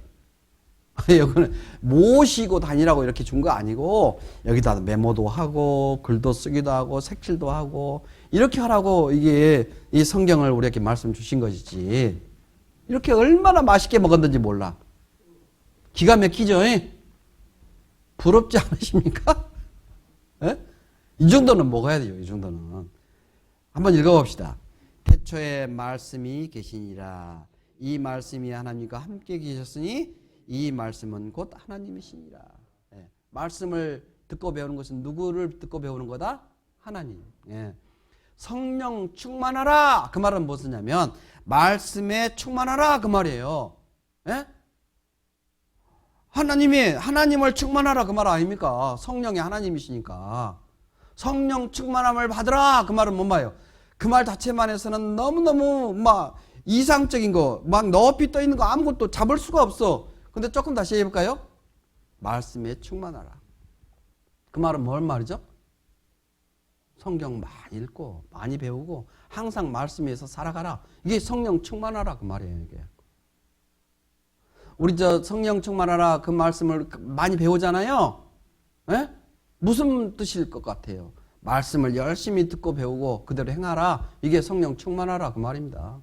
[SPEAKER 1] 여기는 모시고 다니라고 이렇게 준 거 아니고 여기다 메모도 하고 글도 쓰기도 하고 색칠도 하고 이렇게 하라고 이게 이 성경을 우리에게 말씀 주신 것이지. 이렇게 얼마나 맛있게 먹었는지 몰라. 기가 막히죠? 부럽지 않으십니까? 에? 이 정도는 먹어야 돼요. 이 정도는. 한번 읽어봅시다. 태초에 말씀이 계시니라. 이 말씀이 하나님과 함께 계셨으니 이 말씀은 곧 하나님이시니라. 예. 말씀을 듣고 배우는 것은 누구를 듣고 배우는 거다? 하나님. 예. 성령 충만하라. 그 말은 무엇이냐면 말씀에 충만하라 그 말이에요. 예? 하나님을 충만하라 그 말 아닙니까? 성령이 하나님이시니까. 성령 충만함을 받으라 그 말은 뭔 말이에요? 그 말 자체만 해서는 너무너무 막 이상적인 거, 막 높이 떠 있는 거 아무것도 잡을 수가 없어. 근데 조금 다시 해볼까요? 말씀에 충만하라. 그 말은 뭘 말이죠? 성경 많이 읽고 많이 배우고 항상 말씀에서 살아가라. 이게 성령 충만하라 그 말이에요. 이게. 우리 성령 충만하라 그 말씀을 많이 배우잖아요. 에? 무슨 뜻일 것 같아요? 말씀을 열심히 듣고 배우고 그대로 행하라. 이게 성령 충만하라 그 말입니다.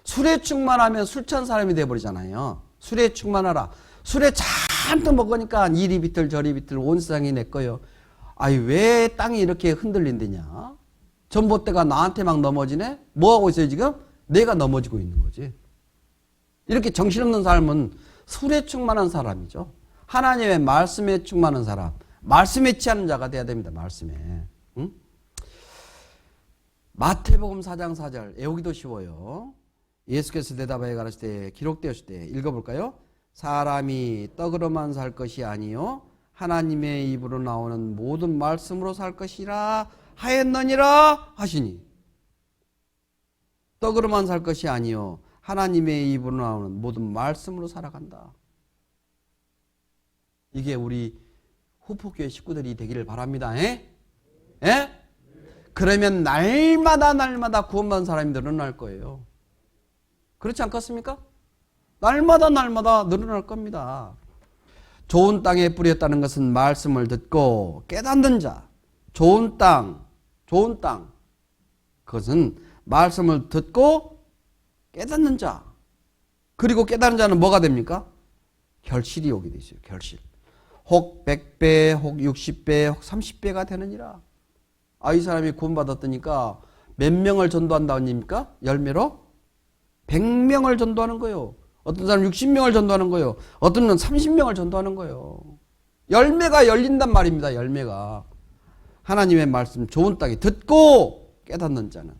[SPEAKER 1] 술에 충만하면 술 취한 사람이 돼버리잖아요. 술에 충만하라. 술에 잔뜩 먹으니까 이리 비틀 저리 비틀 온 세상이 내 거요. 아니 왜 땅이 이렇게 흔들린대냐? 전봇대가 나한테 막 넘어지네? 뭐하고 있어요 지금? 내가 넘어지고 있는 거지. 이렇게 정신없는 사람은 술에 충만한 사람이죠. 하나님의 말씀에 충만한 사람. 말씀에 취하는 자가 돼야 됩니다. 말씀에. 응? 마태복음 4장 4절 외우기도 쉬워요. 예수께서 대답하여 가라실 때 기록되었을 때 읽어볼까요? 사람이 떡으로만 살 것이 아니요 하나님의 입으로 나오는 모든 말씀으로 살 것이라 하였느니라 하시니. 떡으로만 살 것이 아니요 하나님의 입으로 나오는 모든 말씀으로 살아간다. 이게 우리 후포교회 식구들이 되기를 바랍니다. 에? 에? 그러면 날마다 구원받은 사람이 늘어날 거예요. 그렇지 않겠습니까? 날마다 늘어날 겁니다. 좋은 땅에 뿌렸다는 것은 말씀을 듣고 깨닫는 자. 좋은 땅. 그것은 말씀을 듣고 깨닫는 자. 그리고 깨닫는 자는 뭐가 됩니까? 결실이 오게 돼 있어요. 결실. 혹 100배, 혹 60배, 혹 30배가 되느니라. 이 사람이 구원받았다니까 몇 명을 전도한다고 합니까? 열매로? 100명을 전도하는 거예요. 어떤 사람 60명을 전도하는 거예요. 어떤 분 30명을 전도하는 거예요. 열매가 열린단 말입니다. 열매가. 하나님의 말씀 좋은 땅에 듣고 깨닫는 자는.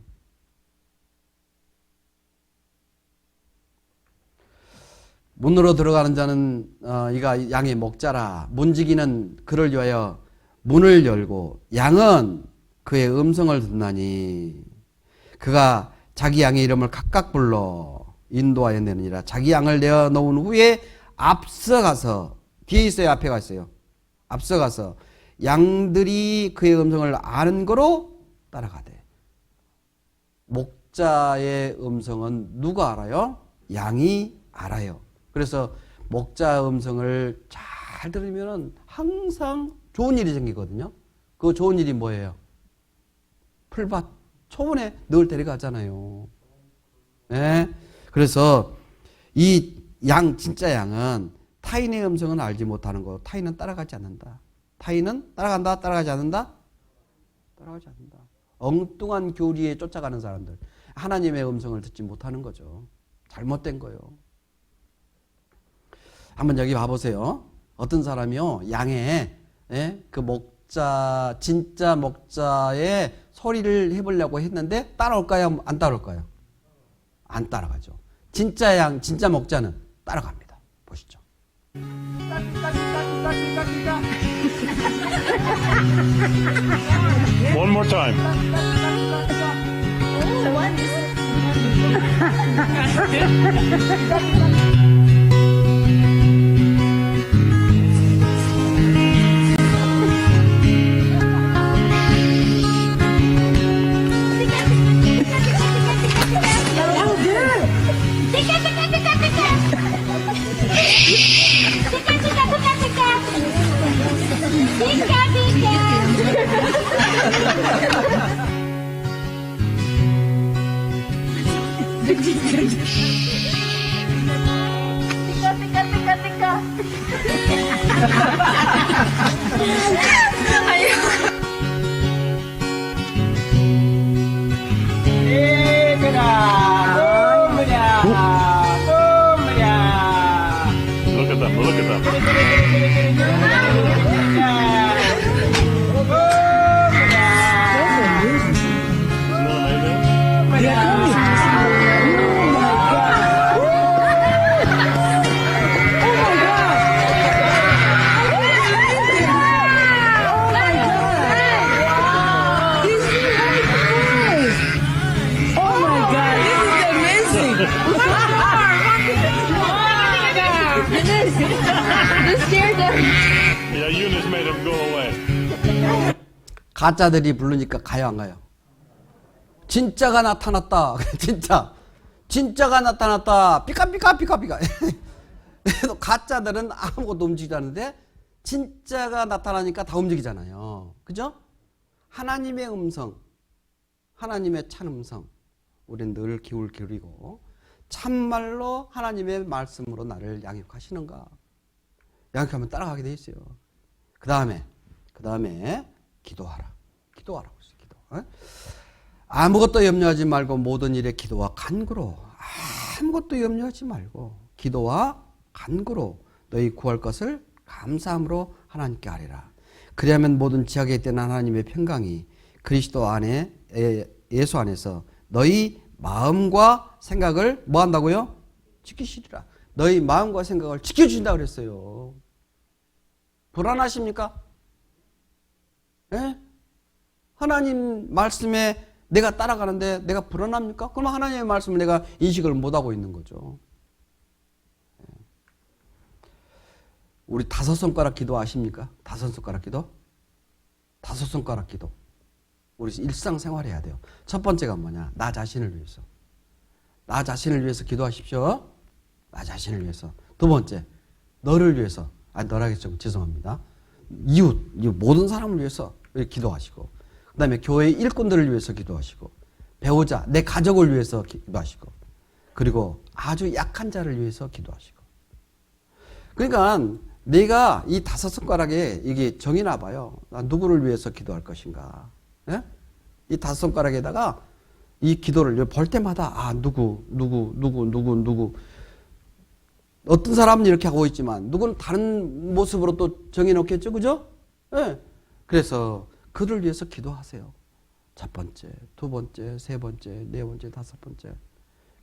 [SPEAKER 1] 문으로 들어가는 자는 이가 양의 목자라. 문지기는 그를 위하여 문을 열고 양은 그의 음성을 듣나니 그가 자기 양의 이름을 각각 불러 인도하여 내느니라. 자기 양을 내어놓은 후에 앞서가서, 뒤에 있어요, 앞에 가 있어요? 앞서가서 양들이 그의 음성을 아는 거로 따라가되. 목자의 음성은 누가 알아요? 양이 알아요. 그래서 목자 음성을 잘 들으면 항상 좋은 일이 생기거든요. 그 좋은 일이 뭐예요? 풀밭, 초원에 늘 데려가잖아요. 네? 그래서 이 양, 진짜 양은 타인의 음성은 알지 못하는 거. 타인은 따라가지 않는다. 타인은 따라간다, 따라가지 않는다? 따라가지 않는다. 엉뚱한 교리에 쫓아가는 사람들. 하나님의 음성을 듣지 못하는 거죠. 잘못된 거예요. 한번 여기 봐보세요. 어떤 사람이요, 양의 그 목자, 진짜 목자의 소리를 해보려고 했는데 따라올까요? 안 따라올까요? 안 따라가죠. 진짜 양, 진짜 목자는 따라갑니다. 보시죠.
[SPEAKER 2] One more time. Look at them, look at them. Isn't that amazing? Yeah, Eunice made him go away.
[SPEAKER 1] 가짜들이 부르니까 가요, 안 가요? 진짜가 나타났다. 진짜가 나타났다. 피카피카. 가짜들은 아무것도 움직이지 않는데 진짜가 나타나니까 다 움직이잖아요. 그죠? 하나님의 음성, 하나님의 참 음성, 우리는 늘 귀를 기울이고 참말로 하나님의 말씀으로 나를 양육하시는가? 양육하면 따라가게 돼 있어요. 그 다음에 기도하라고 했어요. 기도. 아무것도 염려하지 말고 모든 일에 기도와 간구로, 아무것도 염려하지 말고 기도와 간구로 너희 구할 것을 감사함으로 하나님께 아뢰라. 그리하면 모든 지하에 있던 하나님의 평강이 그리스도 안에 예수 안에서 너희 마음과 생각을 뭐 한다고요? 지키시리라. 너희 마음과 생각을 지켜주신다고 그랬어요. 불안하십니까? 예? 하나님 말씀에 내가 따라가는데 내가 불안합니까? 그럼 하나님의 말씀을 내가 인식을 못하고 있는 거죠. 우리 5손가락 기도 아십니까? 5손가락 기도? 5손가락 기도. 우리 일상생활 해야 돼요. 첫 번째가 뭐냐? 나 자신을 위해서. 나 자신을 위해서 기도하십시오. 나 자신을 위해서. 두 번째, 너를 위해서. 너라겠죠. 죄송합니다. 이웃, 모든 사람을 위해서 기도하시고. 그 다음에 교회 일꾼들을 위해서 기도하시고. 배우자, 내 가족을 위해서 기도하시고. 그리고 아주 약한 자를 위해서 기도하시고. 그러니까 내가 이 5손가락에 이게 정해놔 봐요. 나 누구를 위해서 기도할 것인가. 예? 이 5손가락에다가 이 기도를 볼 때마다 누구 어떤 사람은 이렇게 하고 있지만 누구는 다른 모습으로 또 정해놓겠죠. 그죠? 예. 그래서 그를 위해서 기도하세요. 첫 번째, 두 번째, 세 번째, 네 번째, 다섯 번째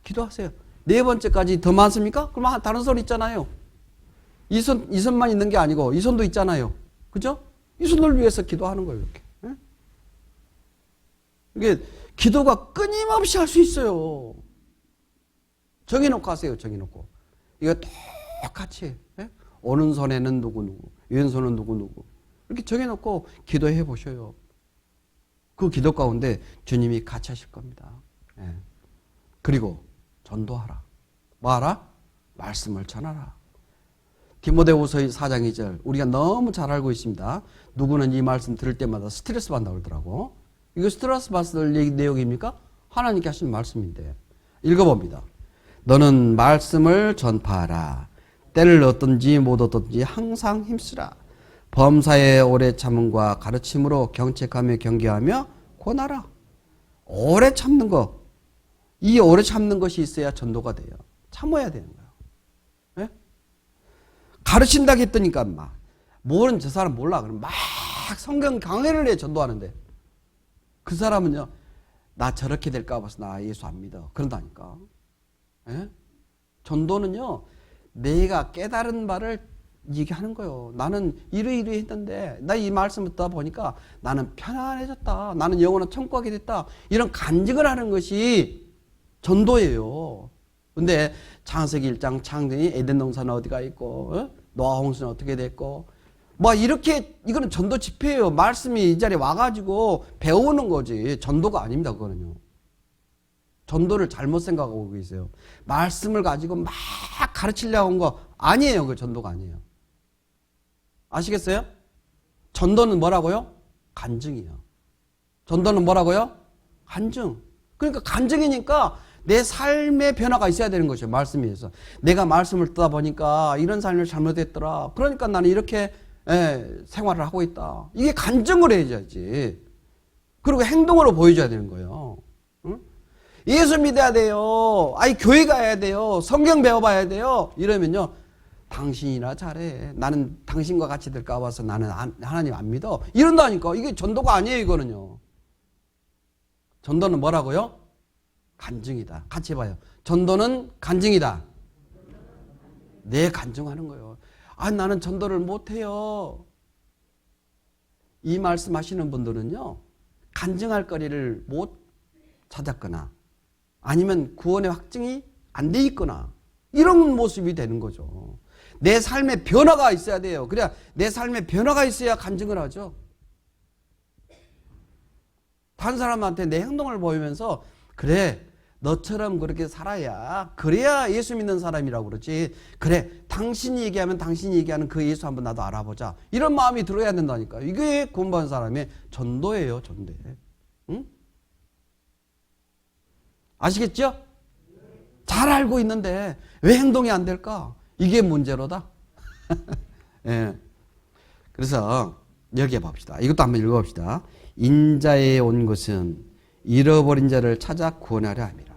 [SPEAKER 1] 기도하세요. 네 번째까지 더 많습니까? 그럼 다른 손 있잖아요. 이 손만 있는 게 아니고 이 손도 있잖아요. 그죠? 이 손을 위해서 기도하는 거예요. 이렇게. 예? 이게 기도가 끊임없이 할 수 있어요. 정해놓고 하세요. 정해놓고. 이거 똑같이 오른손에는 누구 왼손은 누구 이렇게 정해놓고 기도해 보셔요. 그 기도 가운데 주님이 같이 하실 겁니다. 그리고 전도하라. 뭐하라? 말씀을 전하라. 디모데후서 4장 2절 우리가 너무 잘 알고 있습니다. 누구는 이 말씀 들을 때마다 스트레스 받는다고 그러더라고. 이거 스트레스 받을 내용입니까? 하나님께 하신 말씀인데 읽어봅니다. 너는 말씀을 전파하라. 때를 얻든지 못 얻든지 항상 힘쓰라. 범사에 오래 참음과 가르침으로 경책하며 경계하며 권하라. 오래 참는 거. 이 오래 참는 것이 있어야 전도가 돼요. 참아야 되는 거예요. 네? 가르친다고 했더니까 막 모르는 저 사람 몰라. 그럼 막 성경 강해를 해 전도하는데 그 사람은요. 나 저렇게 될까 봐서 나 예수 안 믿어. 그런다니까. 예? 전도는요, 내가 깨달은 바를 얘기하는 거예요. 나는 이러이러 했는데, 나 이 말씀을 듣다 보니까 나는 편안해졌다. 나는 영원한 천국 가게 됐다. 이런 간증을 하는 것이 전도예요. 근데 창세기 1장 창세기 에덴 동산은 어디가 있고, 노아 홍수는 어떻게 됐고, 이렇게, 이거는 전도 집회예요. 말씀이 이 자리에 와가지고 배우는 거지. 전도가 아닙니다, 그거는요. 전도를 잘못 생각하고 계세요. 말씀을 가지고 막 가르치려고 한 거 아니에요. 그 전도가 아니에요. 아시겠어요? 전도는 뭐라고요? 간증이요. 전도는 뭐라고요? 간증. 그러니까 간증이니까 내 삶의 변화가 있어야 되는 것이죠. 말씀에 의해서. 내가 말씀을 듣다 보니까 이런 삶을 잘못했더라. 그러니까 나는 이렇게 생활을 하고 있다. 이게 간증을 해야지. 그리고 행동으로 보여줘야 되는 거예요. 응? 예수 믿어야 돼요. 교회 가야 돼요. 성경 배워봐야 돼요. 이러면요. 당신이나 잘해. 나는 당신과 같이 될까 봐서 나는 하나님 안 믿어. 이런다니까. 이게 전도가 아니에요. 이거는요. 전도는 뭐라고요? 간증이다. 같이 해봐요. 전도는 간증이다. 내 간증하는 거예요. 나는 전도를 못해요. 이 말씀 하시는 분들은요. 간증할 거리를 못 찾았거나 아니면 구원의 확증이 안 돼 있거나 이런 모습이 되는 거죠. 내 삶에 변화가 있어야 돼요. 그래야 내 삶에 변화가 있어야 간증을 하죠. 다른 사람한테 내 행동을 보이면서 그래 너처럼 그렇게 살아야 그래야 예수 믿는 사람이라고 그러지. 그래 당신이 얘기하면 당신이 얘기하는 그 예수 한번 나도 알아보자. 이런 마음이 들어야 된다니까. 이게 구원받은 사람의 전도예요. 전도. 응? 아시겠죠? 잘 알고 있는데 왜 행동이 안 될까? 이게 문제로다. 예. 그래서 여기에 봅시다. 이것도 한번 읽어봅시다. 인자에 온 것은 잃어버린 자를 찾아 구원하려 함이라.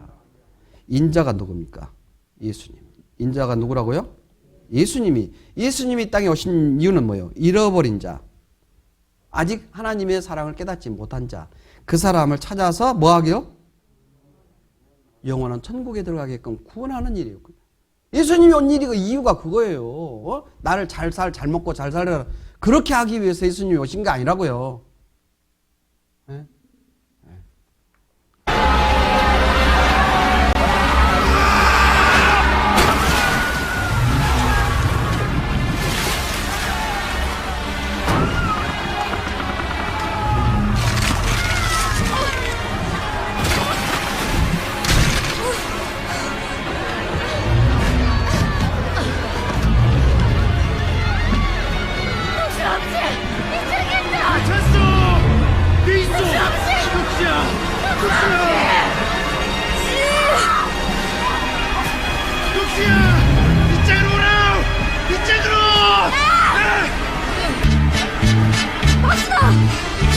[SPEAKER 1] 인자가 누굽니까? 예수님. 인자가 누구라고요? 예수님이 땅에 오신 이유는 뭐예요? 잃어버린 자. 아직 하나님의 사랑을 깨닫지 못한 자. 그 사람을 찾아서 뭐 하게요? 영원한 천국에 들어가게끔 구원하는 일이에요. 예수님이 온 일이 이유가 그거예요. 나를 잘 먹고 잘 살아라. 그렇게 하기 위해서 예수님이 오신 게 아니라고요. 네?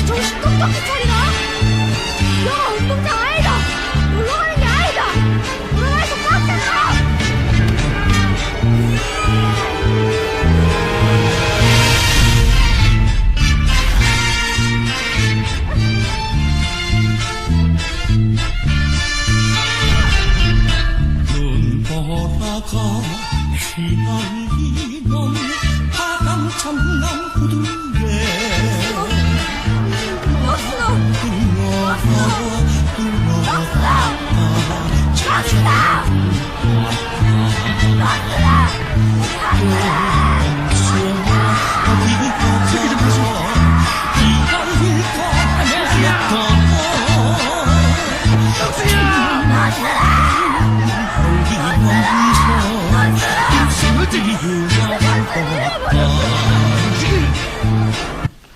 [SPEAKER 3] 정신 똑똑히 차리라! 영화 운동장 아니다! 놀러 가는 게 아니다! 돌아가서 꽉
[SPEAKER 4] 눈보라가 휘날리는 바람찬 구두에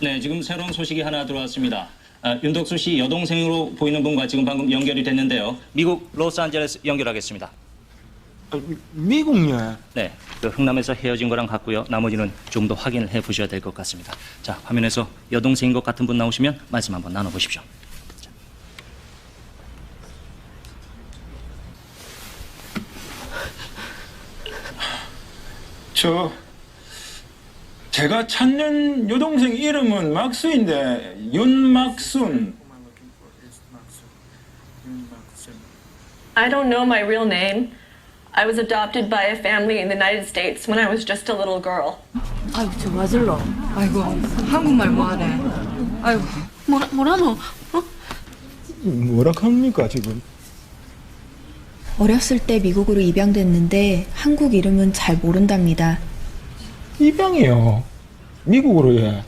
[SPEAKER 5] 네, 지금 새로운 소식이 하나 들어왔습니다. 윤덕수 씨 여동생으로 보이는 분과 지금 방금 연결이 됐는데요. 미국 로스앤젤레스 연결하겠습니다.
[SPEAKER 6] 미국요?
[SPEAKER 5] 네, 그 흥남에서 헤어진 거랑 같고요. 나머지는 좀 더 확인을 해보셔야 될 것 같습니다. 자, 화면에서 여동생인 것 같은 분 나오시면 말씀 한번 나눠보십시오.
[SPEAKER 6] 제가 찾는 여동생 이름은 막수인데 윤막순.
[SPEAKER 7] I don't know my real name. I was adopted by a family in the United States when I was just a little girl.
[SPEAKER 8] 아이고 저 맞을러. 아이고 한국말 뭐하네. 아이고 뭐라노?
[SPEAKER 6] 뭐라 합니까 지금?
[SPEAKER 9] 어렸을 때 미국으로 입양됐는데 한국 이름은 잘 모른답니다.
[SPEAKER 6] 입양이요. 미국으로 예.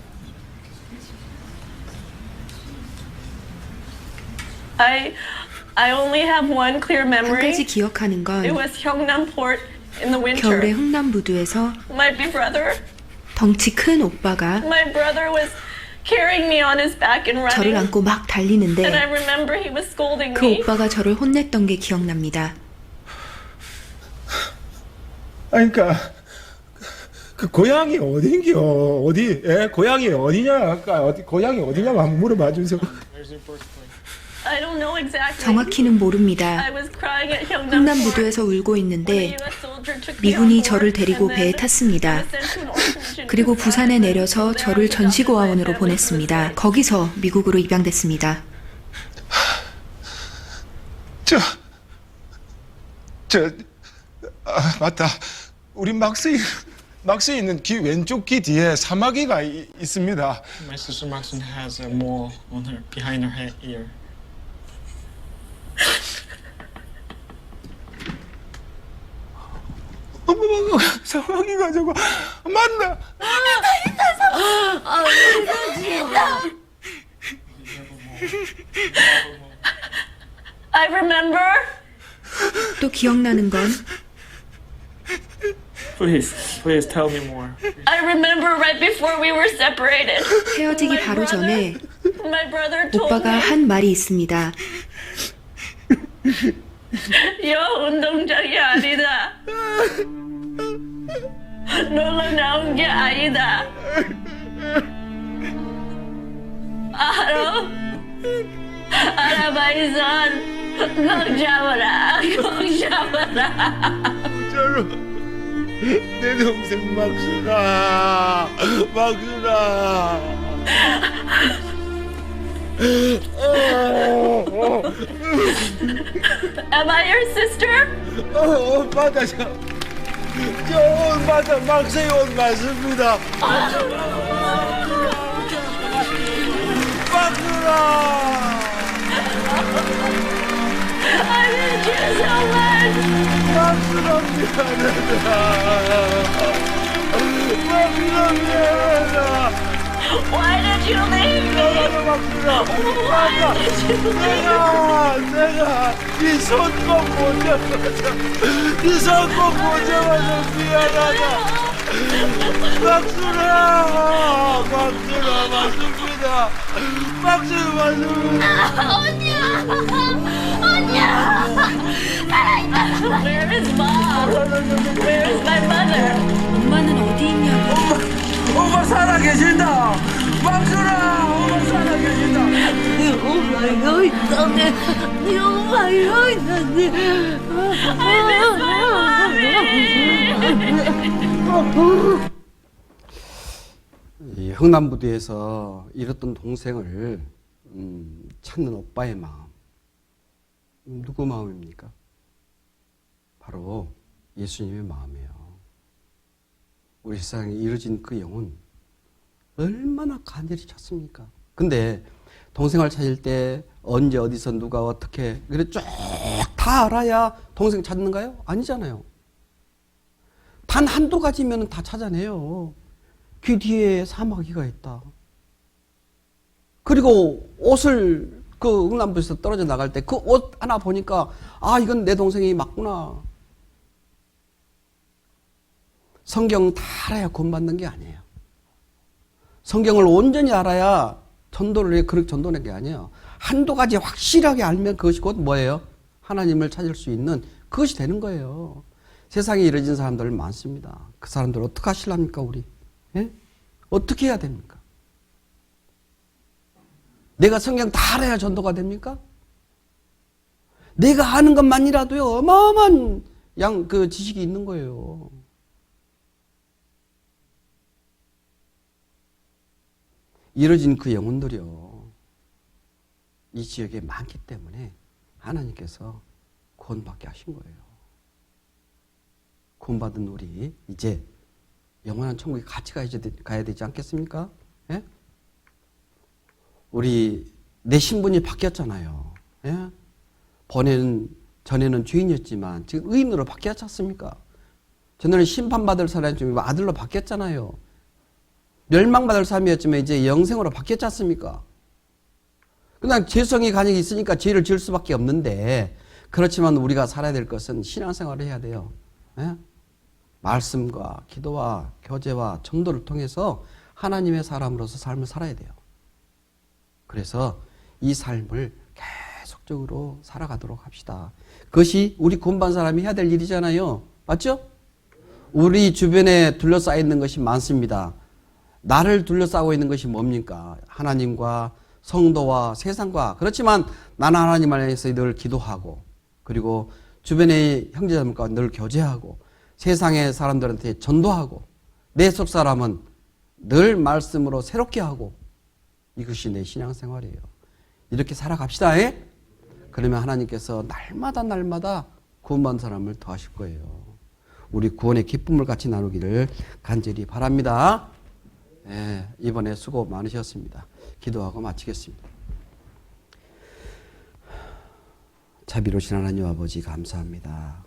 [SPEAKER 7] I only have one clear
[SPEAKER 9] 한
[SPEAKER 7] memory.
[SPEAKER 9] 가지 기억하는 건
[SPEAKER 7] It was Gyeongnam Port in the winter.
[SPEAKER 9] 겨울에 흥남부두에서
[SPEAKER 7] My big brother,
[SPEAKER 9] 덩치 큰 오빠가
[SPEAKER 7] my brother was carrying me on his back and
[SPEAKER 9] 저를
[SPEAKER 7] running.
[SPEAKER 9] 안고 막
[SPEAKER 7] And I
[SPEAKER 9] 달리는데
[SPEAKER 7] remember he was scolding
[SPEAKER 9] 그
[SPEAKER 7] me.
[SPEAKER 9] 오빠가 저를 혼냈던 게 기억납니다.
[SPEAKER 6] 아니 그러니까 그 고향이 어딘겨? 어디? 예, 고향이 어디냐? 아까 어디 고향이 어디냐고 한번 물어봐 주세요.
[SPEAKER 7] I don't know exactly.
[SPEAKER 9] 정확히는
[SPEAKER 7] I
[SPEAKER 9] 모릅니다.
[SPEAKER 7] was crying at Gyeongnam Port.
[SPEAKER 9] 흥남부두에서 울고
[SPEAKER 7] When a
[SPEAKER 9] 있는데
[SPEAKER 7] US soldier took me on
[SPEAKER 9] 미군이
[SPEAKER 7] board,
[SPEAKER 9] 저를 데리고
[SPEAKER 7] and
[SPEAKER 9] 배에
[SPEAKER 7] then
[SPEAKER 9] 탔습니다.
[SPEAKER 7] I was sent to an orphanage in
[SPEAKER 9] 그리고
[SPEAKER 7] Busan.
[SPEAKER 9] 부산에 내려서
[SPEAKER 7] There I
[SPEAKER 9] 저를
[SPEAKER 7] was adopted by a
[SPEAKER 9] 전시고아원으로
[SPEAKER 7] family
[SPEAKER 9] 보냈습니다.
[SPEAKER 7] who was
[SPEAKER 9] 거기서 미국으로 입양됐습니다.
[SPEAKER 6] 맞다. 우리 막스에 있는 귀 왼쪽 귀 뒤에 사마귀가 있습니다.
[SPEAKER 10] My sister Maxine has a mole on her behind her ear.
[SPEAKER 6] 어머, 사마귀가 저거 맞나?
[SPEAKER 7] I remember.
[SPEAKER 9] 또 기억나는 건
[SPEAKER 10] Please tell me more.
[SPEAKER 7] I remember right before we were separated.
[SPEAKER 9] 헤어지기 바로 전에
[SPEAKER 7] My brother told
[SPEAKER 9] 오빠가
[SPEAKER 7] me,
[SPEAKER 9] 한 말이 있습니다.
[SPEAKER 7] 여 운동장이 아니다. 놀러 나온 게 아니다. 알아? 알아봐이선 꼭 잡아라. 꼭 잡아라.
[SPEAKER 6] 진짜로 내 동생 막순아.
[SPEAKER 7] Am I your sister?
[SPEAKER 6] 옷 받아서 저옷 받아 막새 옷 맞습니다. 박수라.
[SPEAKER 7] I miss you so much.
[SPEAKER 6] 박수라 미안하다. 박수라 미안하다.
[SPEAKER 7] Why did you leave me?
[SPEAKER 6] 박수라.
[SPEAKER 7] Why did you leave me?
[SPEAKER 6] 내가 네 손꼭 못 잡아서 네 손꼭 못 잡아서 미안하다. 박수라. 박수라 맞습니다. 박수 맞습니다.
[SPEAKER 7] Where is mom? Where is my mother?
[SPEAKER 8] 엄마는 어디 있냐고.
[SPEAKER 6] 엄마 살아 계신다. 박수라. 엄마 살아 계신다.
[SPEAKER 8] 엄마가 있다네. 엄마가 있다네.
[SPEAKER 7] I miss my mommy.
[SPEAKER 1] 이 흥남부두에서 잃었던 동생을 찾는 오빠의 마음. 누구 마음입니까? 바로 예수님의 마음이에요. 우리 세상에 이루어진 그 영혼 얼마나 간절히 찾습니까? 근데 동생을 찾을 때 언제 어디서 누가 어떻게 그래 쭉 다 알아야 동생 찾는가요? 아니잖아요. 단 한두 가지면 다 찾아내요. 귀 뒤에 사마귀가 있다. 그리고 옷을 그 응남부에서 떨어져 나갈 때 그 옷 하나 보니까 아 이건 내 동생이 맞구나. 성경 다 알아야 구원받는 게 아니에요. 성경을 온전히 알아야 전도를 해. 그렇게 전도하는 게 아니에요. 한두 가지 확실하게 알면 그것이 곧 뭐예요? 하나님을 찾을 수 있는 그것이 되는 거예요. 세상에 이루어진 사람들 많습니다. 그 사람들 어떻게 하시랍니까 우리? 예? 어떻게 해야 됩니까? 내가 성경 다 알아야 전도가 됩니까? 내가 아는 것만이라도요 어마어마한 그 지식이 있는 거예요. 이루어진 그 영혼들이요 이 지역에 많기 때문에 하나님께서 구원받게 하신 거예요. 구원받은 우리 이제 영원한 천국에 같이 가야 되지 않겠습니까? 예? 우리 내 신분이 바뀌었잖아요. 예? 전에는 죄인이었지만 지금 의인으로 바뀌었지 않습니까? 전에는 심판받을 사람이 아들로 바뀌었잖아요. 멸망받을 사람이었지만 이제 영생으로 바뀌었지 않습니까? 그냥 죄성이 간역이 있으니까 죄를 지을 수밖에 없는데 그렇지만 우리가 살아야 될 것은 신앙생활을 해야 돼요. 예? 말씀과 기도와 교제와 전도를 통해서 하나님의 사람으로서 삶을 살아야 돼요. 그래서 이 삶을 계속적으로 살아가도록 합시다. 그것이 우리 구원받은 사람이 해야 될 일이잖아요. 맞죠? 우리 주변에 둘러싸여 있는 것이 많습니다. 나를 둘러싸고 있는 것이 뭡니까? 하나님과 성도와 세상과. 그렇지만 나는 하나님 안에서 늘 기도하고 그리고 주변의 형제자매과 늘 교제하고 세상의 사람들한테 전도하고 내 속 사람은 늘 말씀으로 새롭게 하고 이것이 내 신앙생활이에요. 이렇게 살아갑시다. 예? 그러면 하나님께서 날마다 구원받은 사람을 더하실 거예요. 우리 구원의 기쁨을 같이 나누기를 간절히 바랍니다. 예, 이번에 수고 많으셨습니다. 기도하고 마치겠습니다. 자비로우신 하나님 아버지 감사합니다.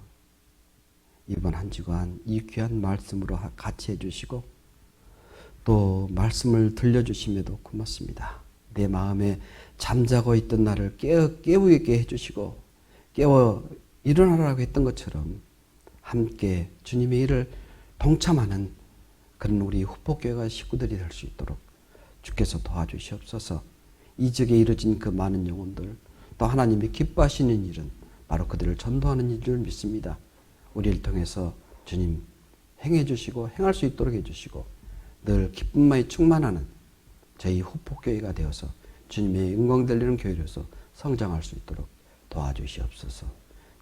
[SPEAKER 1] 이번 한 주간 이 귀한 말씀으로 같이 해주시고 또 말씀을 들려주심에도 고맙습니다. 내 마음에 잠자고 있던 나를 깨우게 해주시고 깨워 일어나라고 했던 것처럼 함께 주님의 일을 동참하는 그런 우리 후포교회가 식구들이 될 수 있도록 주께서 도와주시옵소서. 이 지역에 이루어진 그 많은 영혼들 또 하나님이 기뻐하시는 일은 바로 그들을 전도하는 일을 믿습니다. 우리를 통해서 주님 행해 주시고 행할 수 있도록 해주시고 늘 기쁨만이 충만하는 저희 후포교회가 되어서 주님의 영광 들리는 교회로서 성장할 수 있도록 도와주시옵소서.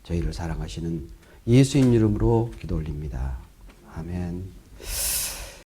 [SPEAKER 1] 저희를 사랑하시는 예수님 이름으로 기도 올립니다. 아멘.